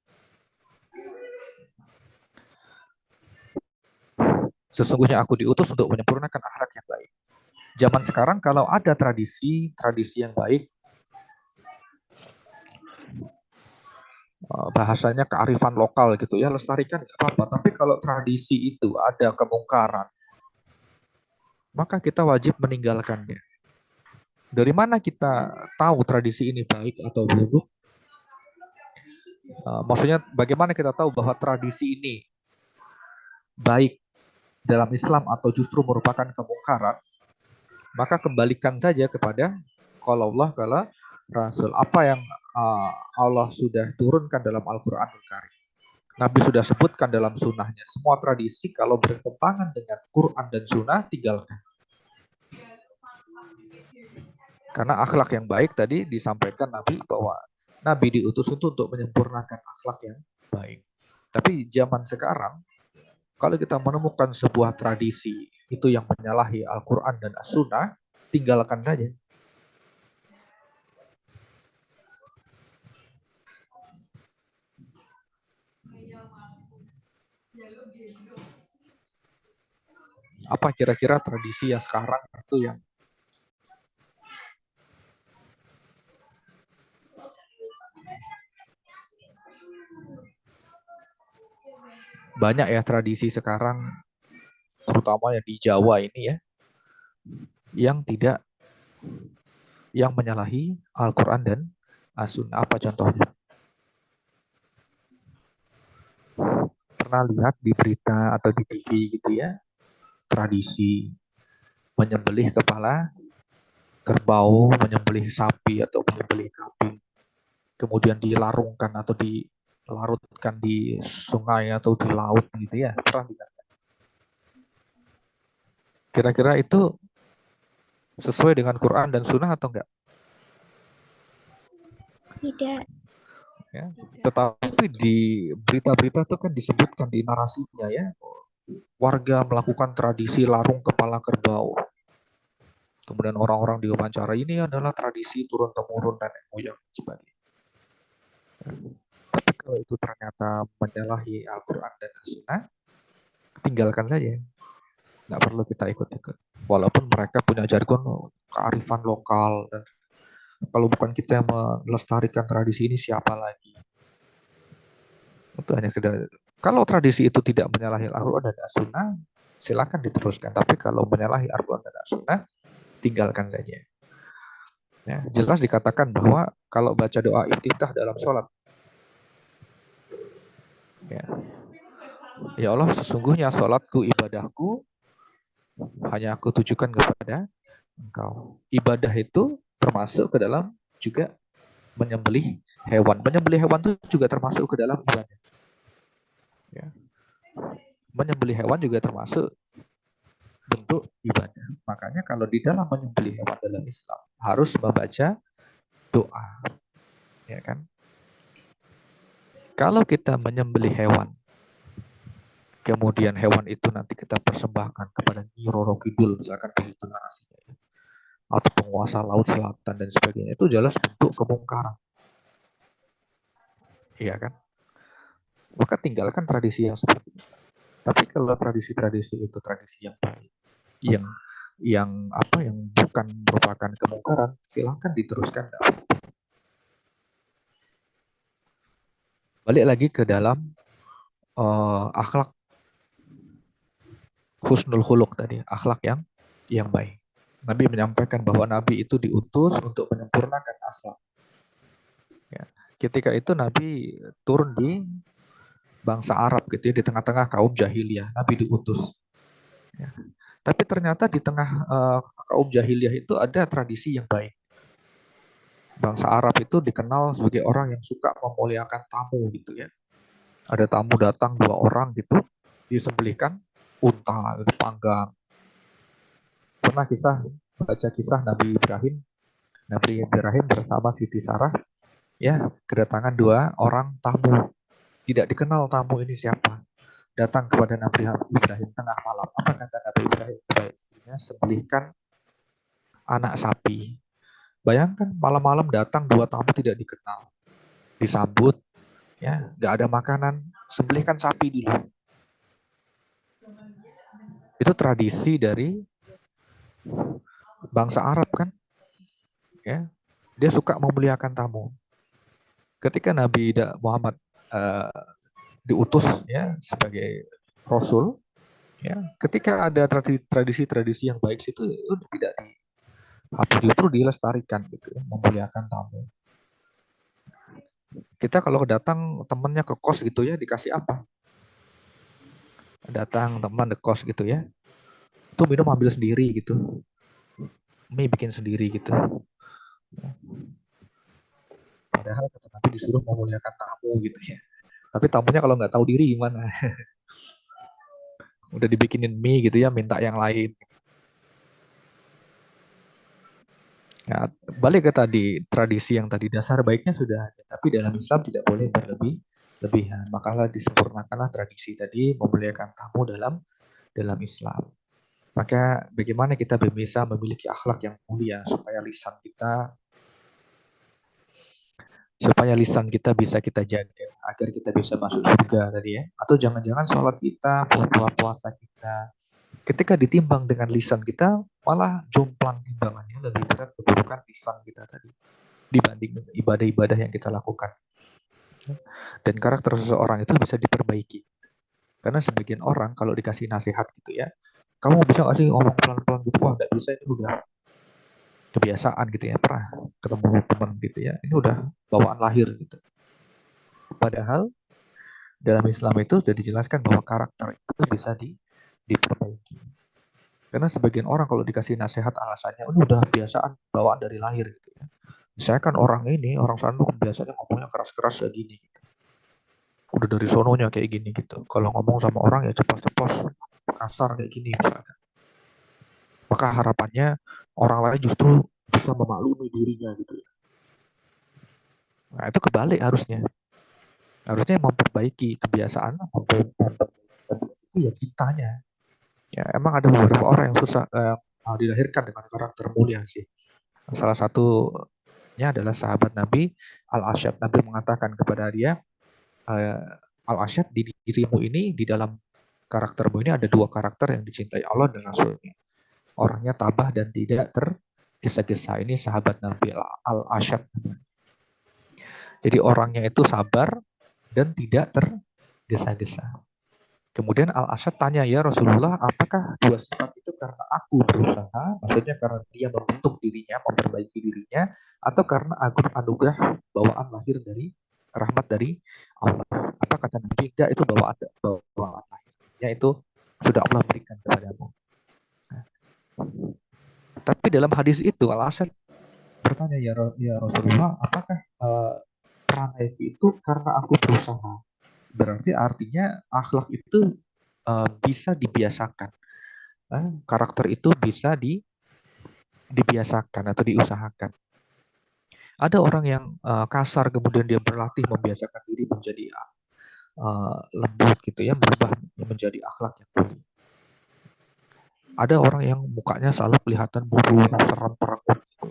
Sesungguhnya aku diutus untuk menyempurnakan akhlak yang baik. Zaman sekarang kalau ada tradisi yang baik, bahasanya kearifan lokal gitu ya, lestarikan nggak apa-apa. Tapi kalau tradisi itu ada kemungkaran, maka kita wajib meninggalkannya. Dari mana kita tahu tradisi ini baik atau buruk? Maksudnya bagaimana kita tahu bahwa tradisi ini baik dalam Islam atau justru merupakan kemungkaran? Maka kembalikan saja kepada qala Allah, qala Rasul. Apa yang Allah sudah turunkan dalam Al-Quranul Karim. Nabi sudah sebutkan dalam sunnahnya. Semua tradisi kalau bertentangan dengan Quran dan sunnah, tinggalkan. Karena akhlak yang baik tadi disampaikan Nabi bahwa Nabi diutus untuk menyempurnakan akhlak yang baik. Tapi zaman sekarang, kalau kita menemukan sebuah tradisi itu yang menyalahi Al-Quran dan As-Sunnah, tinggalkan saja. Apa kira-kira tradisi yang sekarang itu yang banyak ya tradisi sekarang, terutama yang di Jawa ini ya, yang menyalahi Al-Quran dan As-Sunnah. Apa contohnya? Pernah lihat di berita atau di TV gitu ya, tradisi menyembelih kepala kerbau, menyembelih sapi atau menyembelih kambing, kemudian dilarungkan atau dilarutkan di sungai atau di laut gitu ya. Pernah lihat? Kira-kira itu sesuai dengan Quran dan Sunnah atau enggak? Tidak. Ya. Tetapi di berita-berita itu kan disebutkan di narasinya ya, warga melakukan tradisi larung kepala kerbau. Kemudian orang-orang diwawancara, ini adalah tradisi turun-temurun nenek moyang sebagainya. Tapi kalau itu ternyata menyalahi Al-Quran dan As-Sunnah, tinggalkan saja. Nggak perlu kita ikut-ikut. Walaupun mereka punya jargon kearifan lokal, dan kalau bukan kita yang melestarikan tradisi ini, siapa lagi? Itu hanya kita. Kalau tradisi itu tidak menyalahi Al-Quran dan As-Sunnah, silakan diteruskan. Tapi kalau menyalahi Al-Quran dan As-Sunnah, tinggalkan saja. Ya, jelas dikatakan bahwa kalau baca doa iftitah dalam sholat, ya, ya Allah, sesungguhnya sholatku, ibadahku hanya aku tujukan kepada Engkau. Ibadah itu termasuk ke dalam juga menyembelih hewan. Menyembelih hewan itu juga termasuk ke dalam ibadah. Ya. Menyembelih hewan juga termasuk bentuk ibadah. Makanya kalau di dalam menyembelih hewan dalam Islam harus membaca doa. Ya kan? Kalau kita menyembelih hewan, kemudian hewan itu nanti kita persembahkan kepada Nyi Roro Kidul, misalkan begitu narasinya, atau penguasa laut selatan dan sebagainya, itu jelas bentuk kemungkaran. Iya kan? Maka tinggalkan tradisi yang seperti itu. Tapi kalau tradisi-tradisi itu tradisi yang baik, yang bukan merupakan kemungkaran, silahkan diteruskan. Balik lagi ke dalam akhlak husnul khuluq tadi, akhlak yang baik. Nabi menyampaikan bahwa Nabi itu diutus untuk menyempurnakan akhlak. Ya. Ketika itu Nabi turun di bangsa Arab gitu ya, di tengah-tengah kaum jahiliyah, Nabi diutus. Ya. Tapi ternyata di tengah kaum jahiliyah itu ada tradisi yang baik. Bangsa Arab itu dikenal sebagai orang yang suka memuliakan tamu gitu ya. Ada tamu datang 2 orang gitu, disembelihkan unta, dipanggang. Pernah baca kisah Nabi Ibrahim bersama Siti Sarah, ya, kedatangan 2 orang tamu. Tidak dikenal tamu ini siapa. Datang kepada Nabi Ibrahim tengah malam. Apa kata Nabi Ibrahim kepada istrinya? Sembelihkan anak sapi. Bayangkan malam-malam datang 2 tamu tidak dikenal. Disambut, ya, nggak ada makanan, sembelihkan sapi dulu. Itu tradisi dari bangsa Arab kan, ya, dia suka memuliakan tamu. Ketika Nabi Muhammad diutus ya sebagai Rasul, ya, ketika ada tradisi-tradisi yang baik itu tidak dihapus, justru dilestarikan gitu, memuliakan tamu. Kita kalau datang temannya ke kos gitu ya, dikasih apa? Datang teman ke kos gitu ya, itu minum ambil sendiri gitu, mie bikin sendiri gitu. Padahal kata Nabi disuruh memuliakan tamu gitu ya. Tapi tamunya kalau nggak tahu diri gimana? Udah dibikinin mie gitu ya, minta yang lain. Ya, balik ke tadi, tradisi yang tadi dasar baiknya sudah ada, tapi dalam Islam tidak boleh berlebihan. Makalah disempurnakanlah tradisi tadi memuliakan tamu dalam Islam. Maka bagaimana kita bisa memiliki akhlak yang mulia supaya lisan kita bisa kita jaga agar kita bisa masuk surga tadi ya. Atau jangan-jangan sholat kita, puasa kita, ketika ditimbang dengan lisan kita, malah jomplang timbangannya, lebih berat keburukan lisan kita tadi dibanding ibadah-ibadah yang kita lakukan. Dan karakter seseorang itu bisa diperbaiki. Karena sebagian orang kalau dikasih nasihat gitu ya, kamu bisa nggak sih ngomong pelan-pelan gitu? Wah, nggak bisa, ini udah kebiasaan gitu ya. Pernah ketemu teman gitu ya, ini udah bawaan lahir gitu. Padahal dalam Islam itu sudah dijelaskan bahwa karakter itu bisa diperbaiki. Karena sebagian orang kalau dikasih nasihat alasannya, ini udah kebiasaan bawaan dari lahir gitu ya. Saya kan orang sana tuh biasanya ngomongnya keras-keras kayak gini. Gitu. Udah dari sononya kayak gini gitu. Kalau ngomong sama orang ya ceplos-ceplos, kasar kayak gini misalkan. Maka harapannya orang lain justru bisa memaklumi dirinya gitu ya. Nah itu kebalik harusnya. Harusnya memperbaiki kebiasaan, itu ya kitanya. Ya emang ada beberapa orang yang susah dilahirkan dengan karakter mulia sih. Salah satunya adalah sahabat Nabi Al-Asyad. Nabi mengatakan kepada dia, Al-Asyad, di dirimu ini, di dalam karaktermu ini ada 2 karakter yang dicintai Allah dan Rasulnya. Orangnya tabah dan tidak tergesa-gesa. Ini sahabat Nabi Al-Asyad. Jadi orangnya itu sabar dan tidak tergesa-gesa. Kemudian Al-Asyad tanya, ya Rasulullah, apakah dua sifat itu karena aku berusaha, maksudnya karena dia membentuk dirinya, memperbaiki dirinya, atau karena anugerah bawaan lahir dari rahmat dari Allah? Apa kata Nabi? Enggak, itu bawaan lahirnya itu sudah Allah berikan kepadamu. Nah, tapi dalam hadis itu Al-Asyad bertanya, ya Rasulullah, apakah perangai itu karena aku berusaha? Berarti artinya akhlak itu bisa dibiasakan. Karakter itu bisa dibiasakan atau diusahakan. Ada orang yang kasar kemudian dia berlatih membiasakan diri menjadi lembut gitu ya, berubah menjadi akhlak yang mulia. Ada orang yang mukanya selalu kelihatan buruk, serem, perangkut gitu.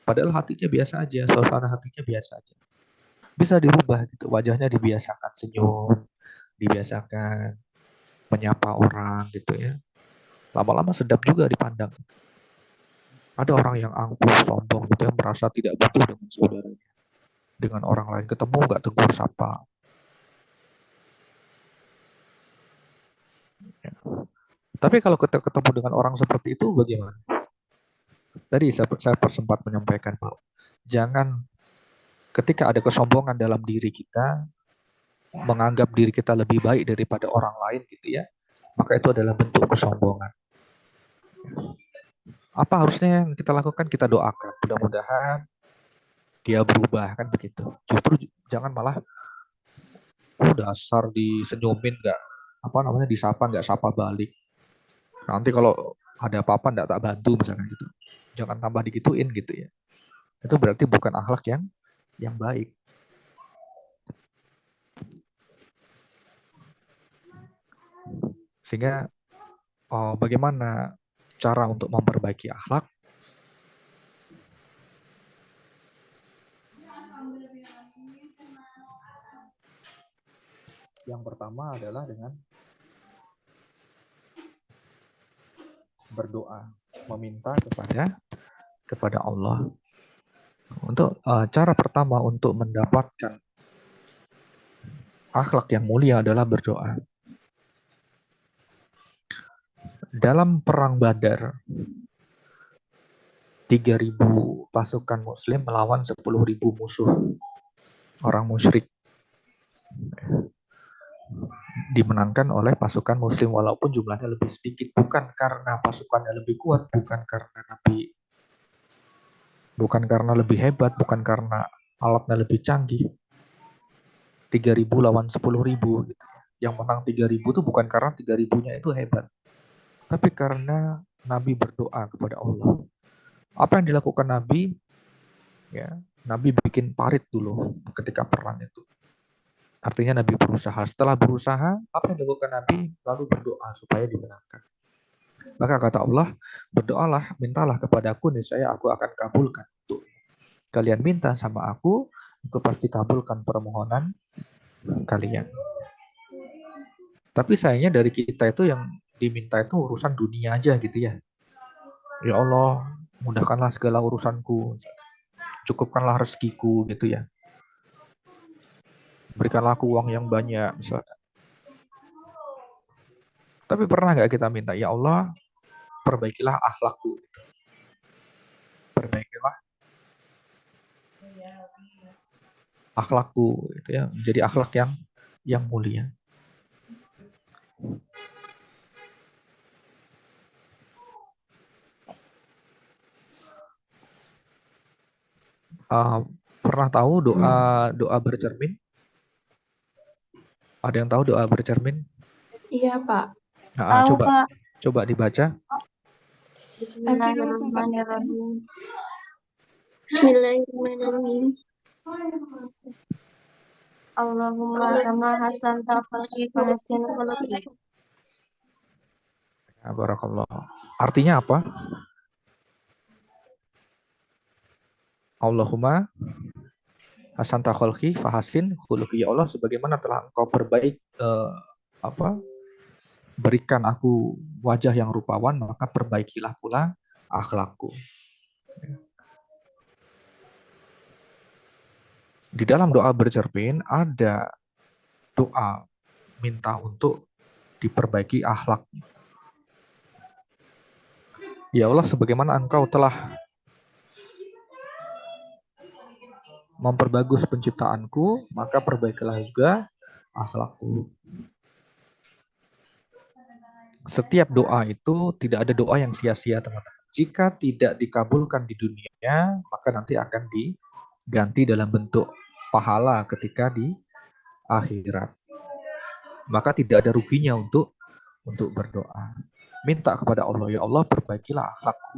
Padahal hatinya biasa aja, suasana hatinya biasa aja. Bisa dirubah gitu, wajahnya dibiasakan senyum, dibiasakan menyapa orang gitu ya. Lama-lama sedap juga dipandang. Ada orang yang angkuh, sombong gitu ya, merasa tidak butuh dengan saudaranya. Dengan orang lain ketemu nggak tegur sapa. Ya. Tapi kalau kita ketemu dengan orang seperti itu bagaimana? Tadi saya sempat menyampaikan bahwa jangan ketika ada kesombongan dalam diri kita, menganggap diri kita lebih baik daripada orang lain gitu ya, maka itu adalah bentuk kesombongan. Apa harusnya yang kita lakukan? Kita doakan, mudah-mudahan dia berubah, kan begitu. Justru jangan malah dasar disenyumin, disapa nggak sapa balik. Nanti kalau ada apa-apa nggak tak bantu misalnya gitu. Jangan tambah digituin gitu ya. Itu berarti bukan akhlak yang baik. Sehingga bagaimana cara untuk memperbaiki akhlak? Yang pertama adalah dengan berdoa, meminta kepada Allah. Untuk cara pertama untuk mendapatkan akhlak yang mulia adalah berdoa. Dalam perang Badar, 3.000 pasukan muslim melawan 10.000 musuh orang musyrik. Dimenangkan oleh pasukan muslim walaupun jumlahnya lebih sedikit, bukan karena pasukannya lebih kuat, bukan karena lebih hebat, bukan karena alatnya lebih canggih. 3.000 lawan 10.000 gitu. Yang menang 3.000 itu bukan karena 3.000-nya itu hebat, tapi karena Nabi berdoa kepada Allah. Apa yang dilakukan Nabi? Ya, Nabi bikin parit dulu ketika perang itu. Artinya Nabi berusaha. Setelah berusaha, apa yang dilakukan Nabi? Lalu berdoa supaya dimenangkan. Maka kata Allah, berdoalah, mintalah kepadaku, niscaya aku akan kabulkan. Tuh. Kalian minta sama aku pasti kabulkan permohonan kalian. Tapi sayangnya dari kita itu yang diminta itu urusan dunia aja gitu ya. Ya Allah, mudahkanlah segala urusanku, cukupkanlah rezekiku gitu ya. Berikanlah aku uang yang banyak misalkan. Tapi pernah nggak kita minta, ya Allah, perbaikilah akhlakku. Perbaikilah akhlakku gitu ya, menjadi akhlak yang mulia. Pernah tahu doa bercermin? Ada yang tahu doa bercermin? Iya, Pak. Nah, Tahu, Pak. coba dibaca. Bismillahirrahmanirrahim. Bismillahirrahmanirrahim. Allahumma kama hasanta khalqi fahasin khuluqi. Ya, barakallah. Artinya apa? Allahumma hasanta khalqi fahasin khuluqi. Ya Allah, sebagaimana telah Engkau berikan aku wajah yang rupawan, maka perbaikilah pula akhlakku. Di dalam doa bercermin ada doa minta untuk diperbaiki akhlak. Ya Allah, sebagaimana Engkau telah memperbagus penciptaanku, maka perbaikilah juga akhlakku. Setiap doa itu tidak ada doa yang sia-sia, teman-teman. Jika tidak dikabulkan di dunia, maka nanti akan diganti dalam bentuk pahala ketika di akhirat. Maka tidak ada ruginya untuk berdoa. Minta kepada Allah, ya Allah, perbaikilah akhlakku.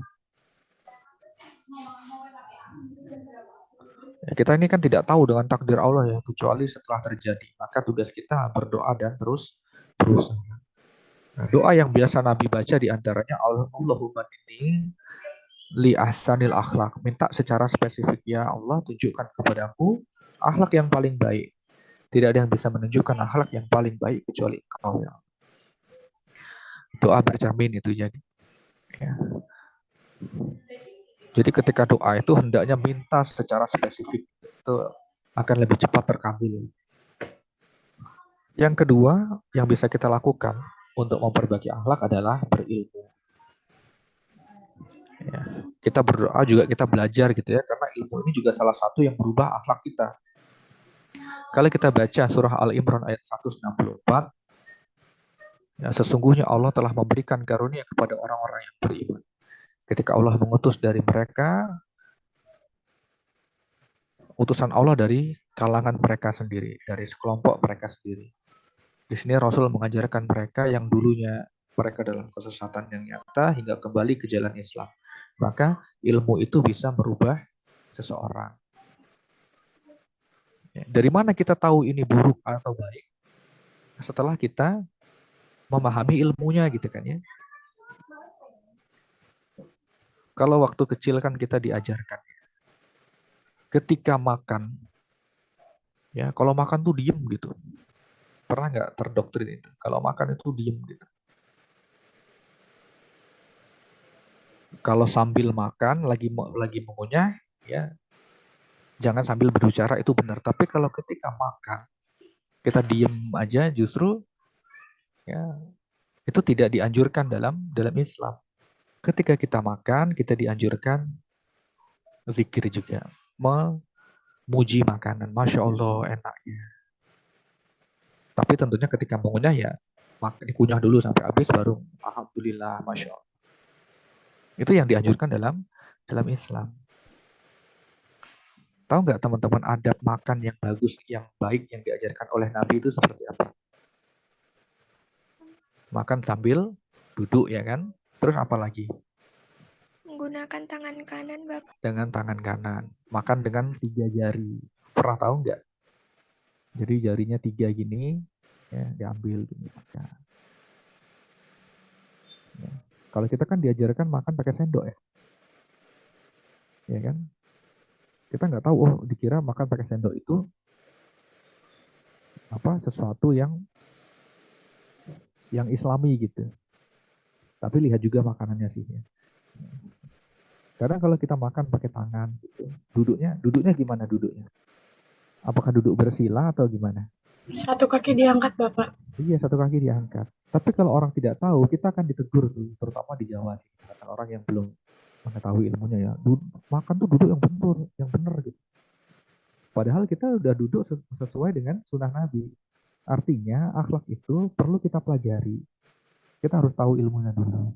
Ya, kita ini kan tidak tahu dengan takdir Allah ya, kecuali setelah terjadi. Maka tugas kita berdoa dan terus berusaha. Nah, doa yang biasa Nabi baca diantaranya Allahumma inni li ahsanil akhlak. Minta secara spesifik, ya Allah, tunjukkan kepadaku akhlak yang paling baik. Tidak ada yang bisa menunjukkan akhlak yang paling baik kecuali Engkau, ya. Doa bercermin itu jadi. Ya. Jadi ketika doa itu hendaknya minta secara spesifik, itu akan lebih cepat terkabul. Yang kedua yang bisa kita lakukan untuk memperbaiki akhlak adalah berilmu. Ya, kita berdoa juga kita belajar gitu ya, karena ilmu ini juga salah satu yang merubah akhlak kita. Kalau kita baca surah Al-Imran ayat 164, ya, sesungguhnya Allah telah memberikan karunia kepada orang-orang yang beriman. Ketika Allah mengutus dari mereka, utusan Allah dari kalangan mereka sendiri, dari sekelompok mereka sendiri. Di sini Rasul mengajarkan mereka yang dulunya mereka dalam kesesatan yang nyata hingga kembali ke jalan Islam. Maka ilmu itu bisa merubah seseorang. Ya, dari mana kita tahu ini buruk atau baik? Setelah kita memahami ilmunya gitu kan ya. Kalau waktu kecil kan kita diajarkan. Ketika makan, ya kalau makan tuh diem gitu. Pernah nggak terdoktrin itu? Kalau makan itu diem gitu. Kalau sambil makan, lagi mengunyah, ya jangan sambil berbicara, itu benar. Tapi kalau ketika makan, kita diem aja, justru ya itu tidak dianjurkan dalam Islam. Ketika kita makan, kita dianjurkan zikir juga. Memuji makanan. Masya Allah, enaknya. Tapi tentunya ketika mengunyah ya, dikunyah dulu sampai habis, baru Alhamdulillah, Masya Allah. Itu yang dianjurkan dalam Islam. Tahu nggak teman-teman adab makan yang bagus, yang baik, yang diajarkan oleh Nabi itu seperti apa? Makan sambil duduk ya kan? Terus apa lagi? Menggunakan tangan kanan, Bapak. Dengan tangan kanan. Makan dengan 3 jari. Pernah tahu nggak? Jadi jarinya 3 gini, ya, diambil gini. Ya. Kalau kita kan diajarkan makan pakai sendok ya. Ya kan? Kita nggak tahu, oh dikira makan pakai sendok itu apa sesuatu yang islami gitu. Tapi lihat juga makanannya sih ya. Kadang kalau kita makan pakai tangan gitu, duduknya gimana duduknya? Apakah duduk bersila atau gimana? Satu kaki diangkat, Bapak. Iya, satu kaki diangkat. Tapi kalau orang tidak tahu, kita akan ditegur tuh, terutama di Jawa. Kata orang yang belum mengetahui ilmunya ya, makan tuh duduk yang benar gitu. Padahal kita udah duduk sesuai dengan sunnah Nabi. Artinya akhlak itu perlu kita pelajari. Kita harus tahu ilmunya dulu.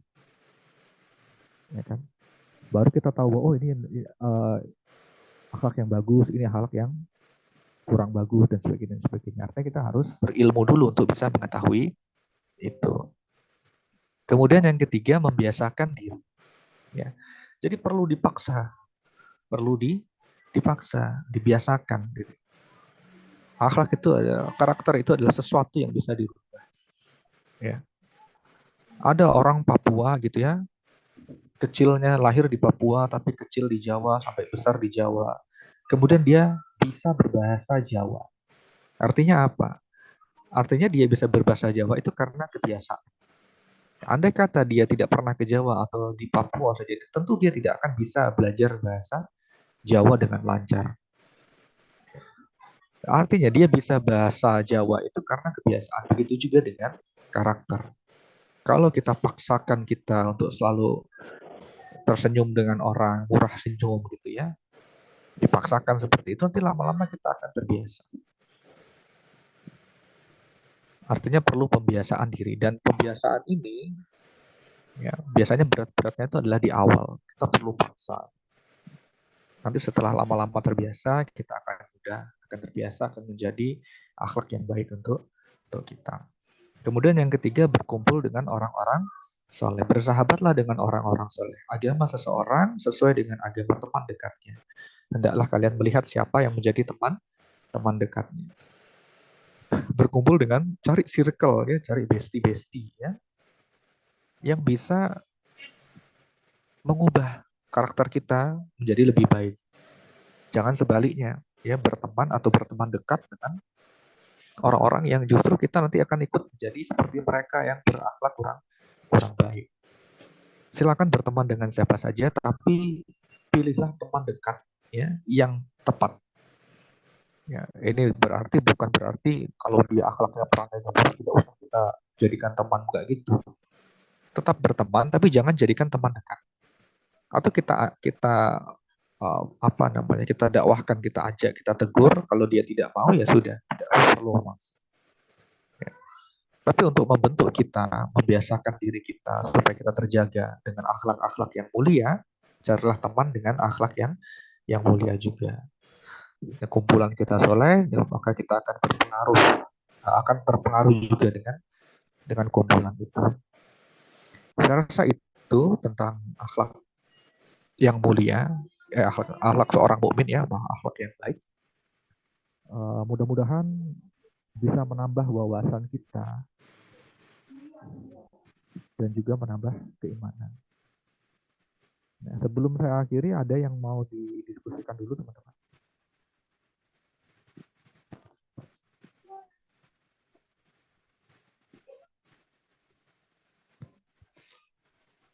Ya kan? Baru kita tahu, oh ini akhlak yang bagus, ini akhlak yang kurang bagus, dan sebagainya. Artinya kita harus berilmu dulu untuk bisa mengetahui itu. Kemudian yang ketiga, membiasakan diri. Ya. Jadi perlu dipaksa. Dibiasakan. Akhlak itu karakter itu adalah sesuatu yang bisa dirubah. Ya. Ada orang Papua gitu ya, kecilnya lahir di Papua tapi kecil di Jawa sampai besar di Jawa. Kemudian dia bisa berbahasa Jawa. Artinya apa? Artinya dia bisa berbahasa Jawa itu karena kebiasaan. Andai kata dia tidak pernah ke Jawa atau di Papua saja, tentu dia tidak akan bisa belajar bahasa Jawa dengan lancar. Artinya dia bisa bahasa Jawa itu karena kebiasaan. Begitu juga dengan karakter. Kalau kita paksakan kita untuk selalu tersenyum dengan orang, murah senyum gitu ya, dipaksakan seperti itu, nanti lama-lama kita akan terbiasa. Artinya perlu pembiasaan diri, dan pembiasaan ini ya biasanya berat-beratnya itu adalah di awal. Kita perlu paksa. Nanti setelah lama-lama terbiasa, kita akan terbiasa, akan menjadi akhlak yang baik untuk kita. Kemudian yang ketiga, berkumpul dengan orang-orang soleh. Bersahabatlah dengan orang-orang soleh. Agama seseorang sesuai dengan agama teman dekatnya. Hendaklah kalian melihat siapa yang menjadi teman dekatnya. Berkumpul dengan, cari circle ya, cari bestie-bestie ya, yang bisa mengubah karakter kita menjadi lebih baik. Jangan sebaliknya, ya, berteman atau berteman dekat dengan orang-orang yang justru kita nanti akan ikut menjadi seperti mereka yang berakhlak kurang baik. Silakan berteman dengan siapa saja, tapi pilihlah teman dekat ya yang tepat. Ya, ini bukan berarti kalau dia akhlaknya perangainya buruk tidak usah kita jadikan teman, enggak gitu. Tetap berteman, tapi jangan jadikan teman dekat. Atau kita kita dakwahkan, kita ajak, kita tegur. Kalau dia tidak mau ya sudah, tidak perlu memaksa. Ya. Tapi untuk membentuk kita, membiasakan diri kita supaya kita terjaga dengan akhlak-akhlak yang mulia, carilah teman dengan akhlak yang mulia juga. Ya, kumpulan kita soleh, ya, maka kita akan terpengaruh juga dengan kumpulan itu. Saya rasa itu tentang akhlak yang mulia, akhlak seorang mukmin ya, akhlak yang baik. Mudah-mudahan bisa menambah wawasan kita dan juga menambah keimanan. Nah, sebelum saya akhiri, ada yang mau didiskusikan dulu teman-teman?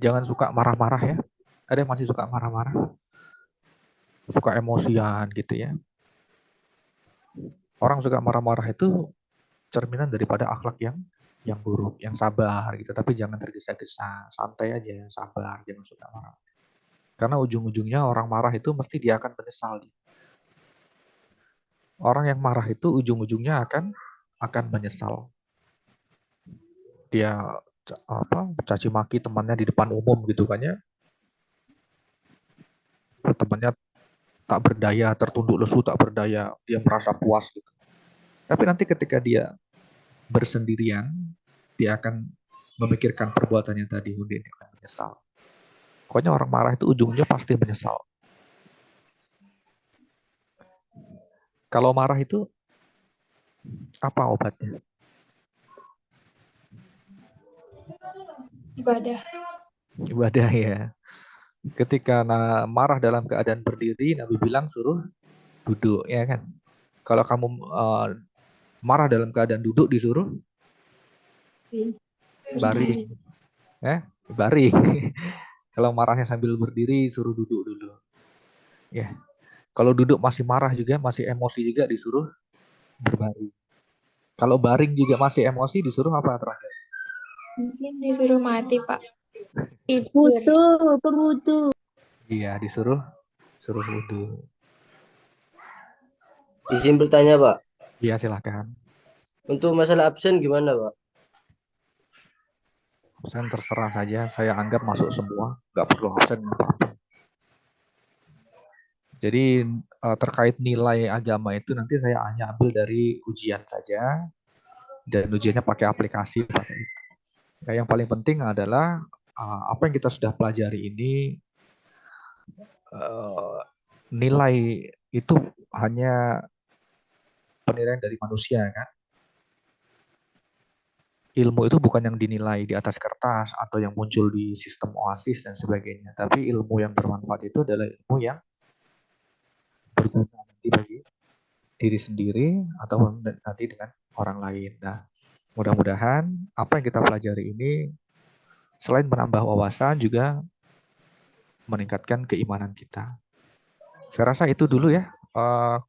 Jangan suka marah-marah ya. Ada yang masih suka marah-marah, suka emosian gitu ya. Orang suka marah-marah itu cerminan daripada akhlak yang buruk, yang sabar gitu. Tapi jangan tergesa-gesa, santai aja, sabar, jangan suka marah. Karena ujung-ujungnya orang marah itu mesti dia akan menyesal. Orang yang marah itu ujung-ujungnya akan menyesal. Dia caci maki temannya di depan umum gitu kan ya. Temannya tak berdaya, tertunduk lesu, tak berdaya, dia merasa puas gitu. Tapi nanti ketika dia bersendirian, dia akan memikirkan perbuatannya tadi, kemudian dia akan menyesal. Pokoknya orang marah itu ujungnya pasti menyesal. Kalau marah itu apa obatnya? Ibadah ya. Ketika marah dalam keadaan berdiri, Nabi bilang suruh duduk ya kan. Kalau kamu marah dalam keadaan duduk, disuruh baring. Baring. Kalau marahnya sambil berdiri, suruh duduk dulu. Ya. Kalau duduk masih marah juga, masih emosi juga, disuruh berbaring. Kalau baring juga masih emosi, disuruh apa terakhir? Mungkin disuruh mati, Pak. Berwudu. Iya, disuruh wudu. Izin bertanya, Pak. Iya, silakan. Untuk masalah absen gimana, Pak? Absen terserah saja, saya anggap masuk semua, nggak perlu absen apa-apa. Jadi terkait nilai agama itu nanti saya hanya ambil dari ujian saja, dan ujiannya pakai aplikasi. Yang paling penting adalah apa yang kita sudah pelajari ini, nilai itu hanya penilaian dari manusia kan. Ilmu itu bukan yang dinilai di atas kertas atau yang muncul di sistem OASIS dan sebagainya. Tapi ilmu yang bermanfaat itu adalah ilmu yang berguna nanti bagi diri sendiri atau nanti dengan orang lain. Nah, mudah-mudahan apa yang kita pelajari ini selain menambah wawasan juga meningkatkan keimanan kita. Saya rasa itu dulu ya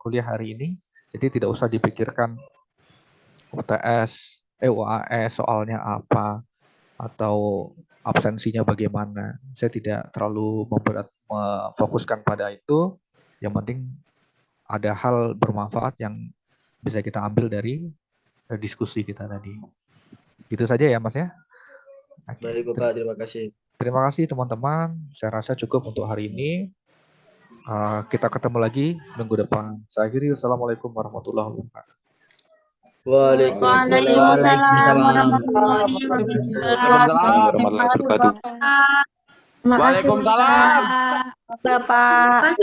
kuliah hari ini. Jadi tidak usah dipikirkan UTS UAS soalnya apa atau absensinya bagaimana. Saya tidak terlalu memfokuskan pada itu. Yang penting ada hal bermanfaat yang bisa kita ambil dari diskusi kita tadi. Gitu saja ya Mas ya. Oke. Baik Bapak, terima kasih. Terima kasih teman-teman. Saya rasa cukup untuk hari ini. Kita ketemu lagi minggu depan. Saya akhiri. Wassalamualaikum warahmatullahi wabarakatuh. Waalaikumsalam warahmatullahi wabarakatuh. Waalaikumsalam. Bapak.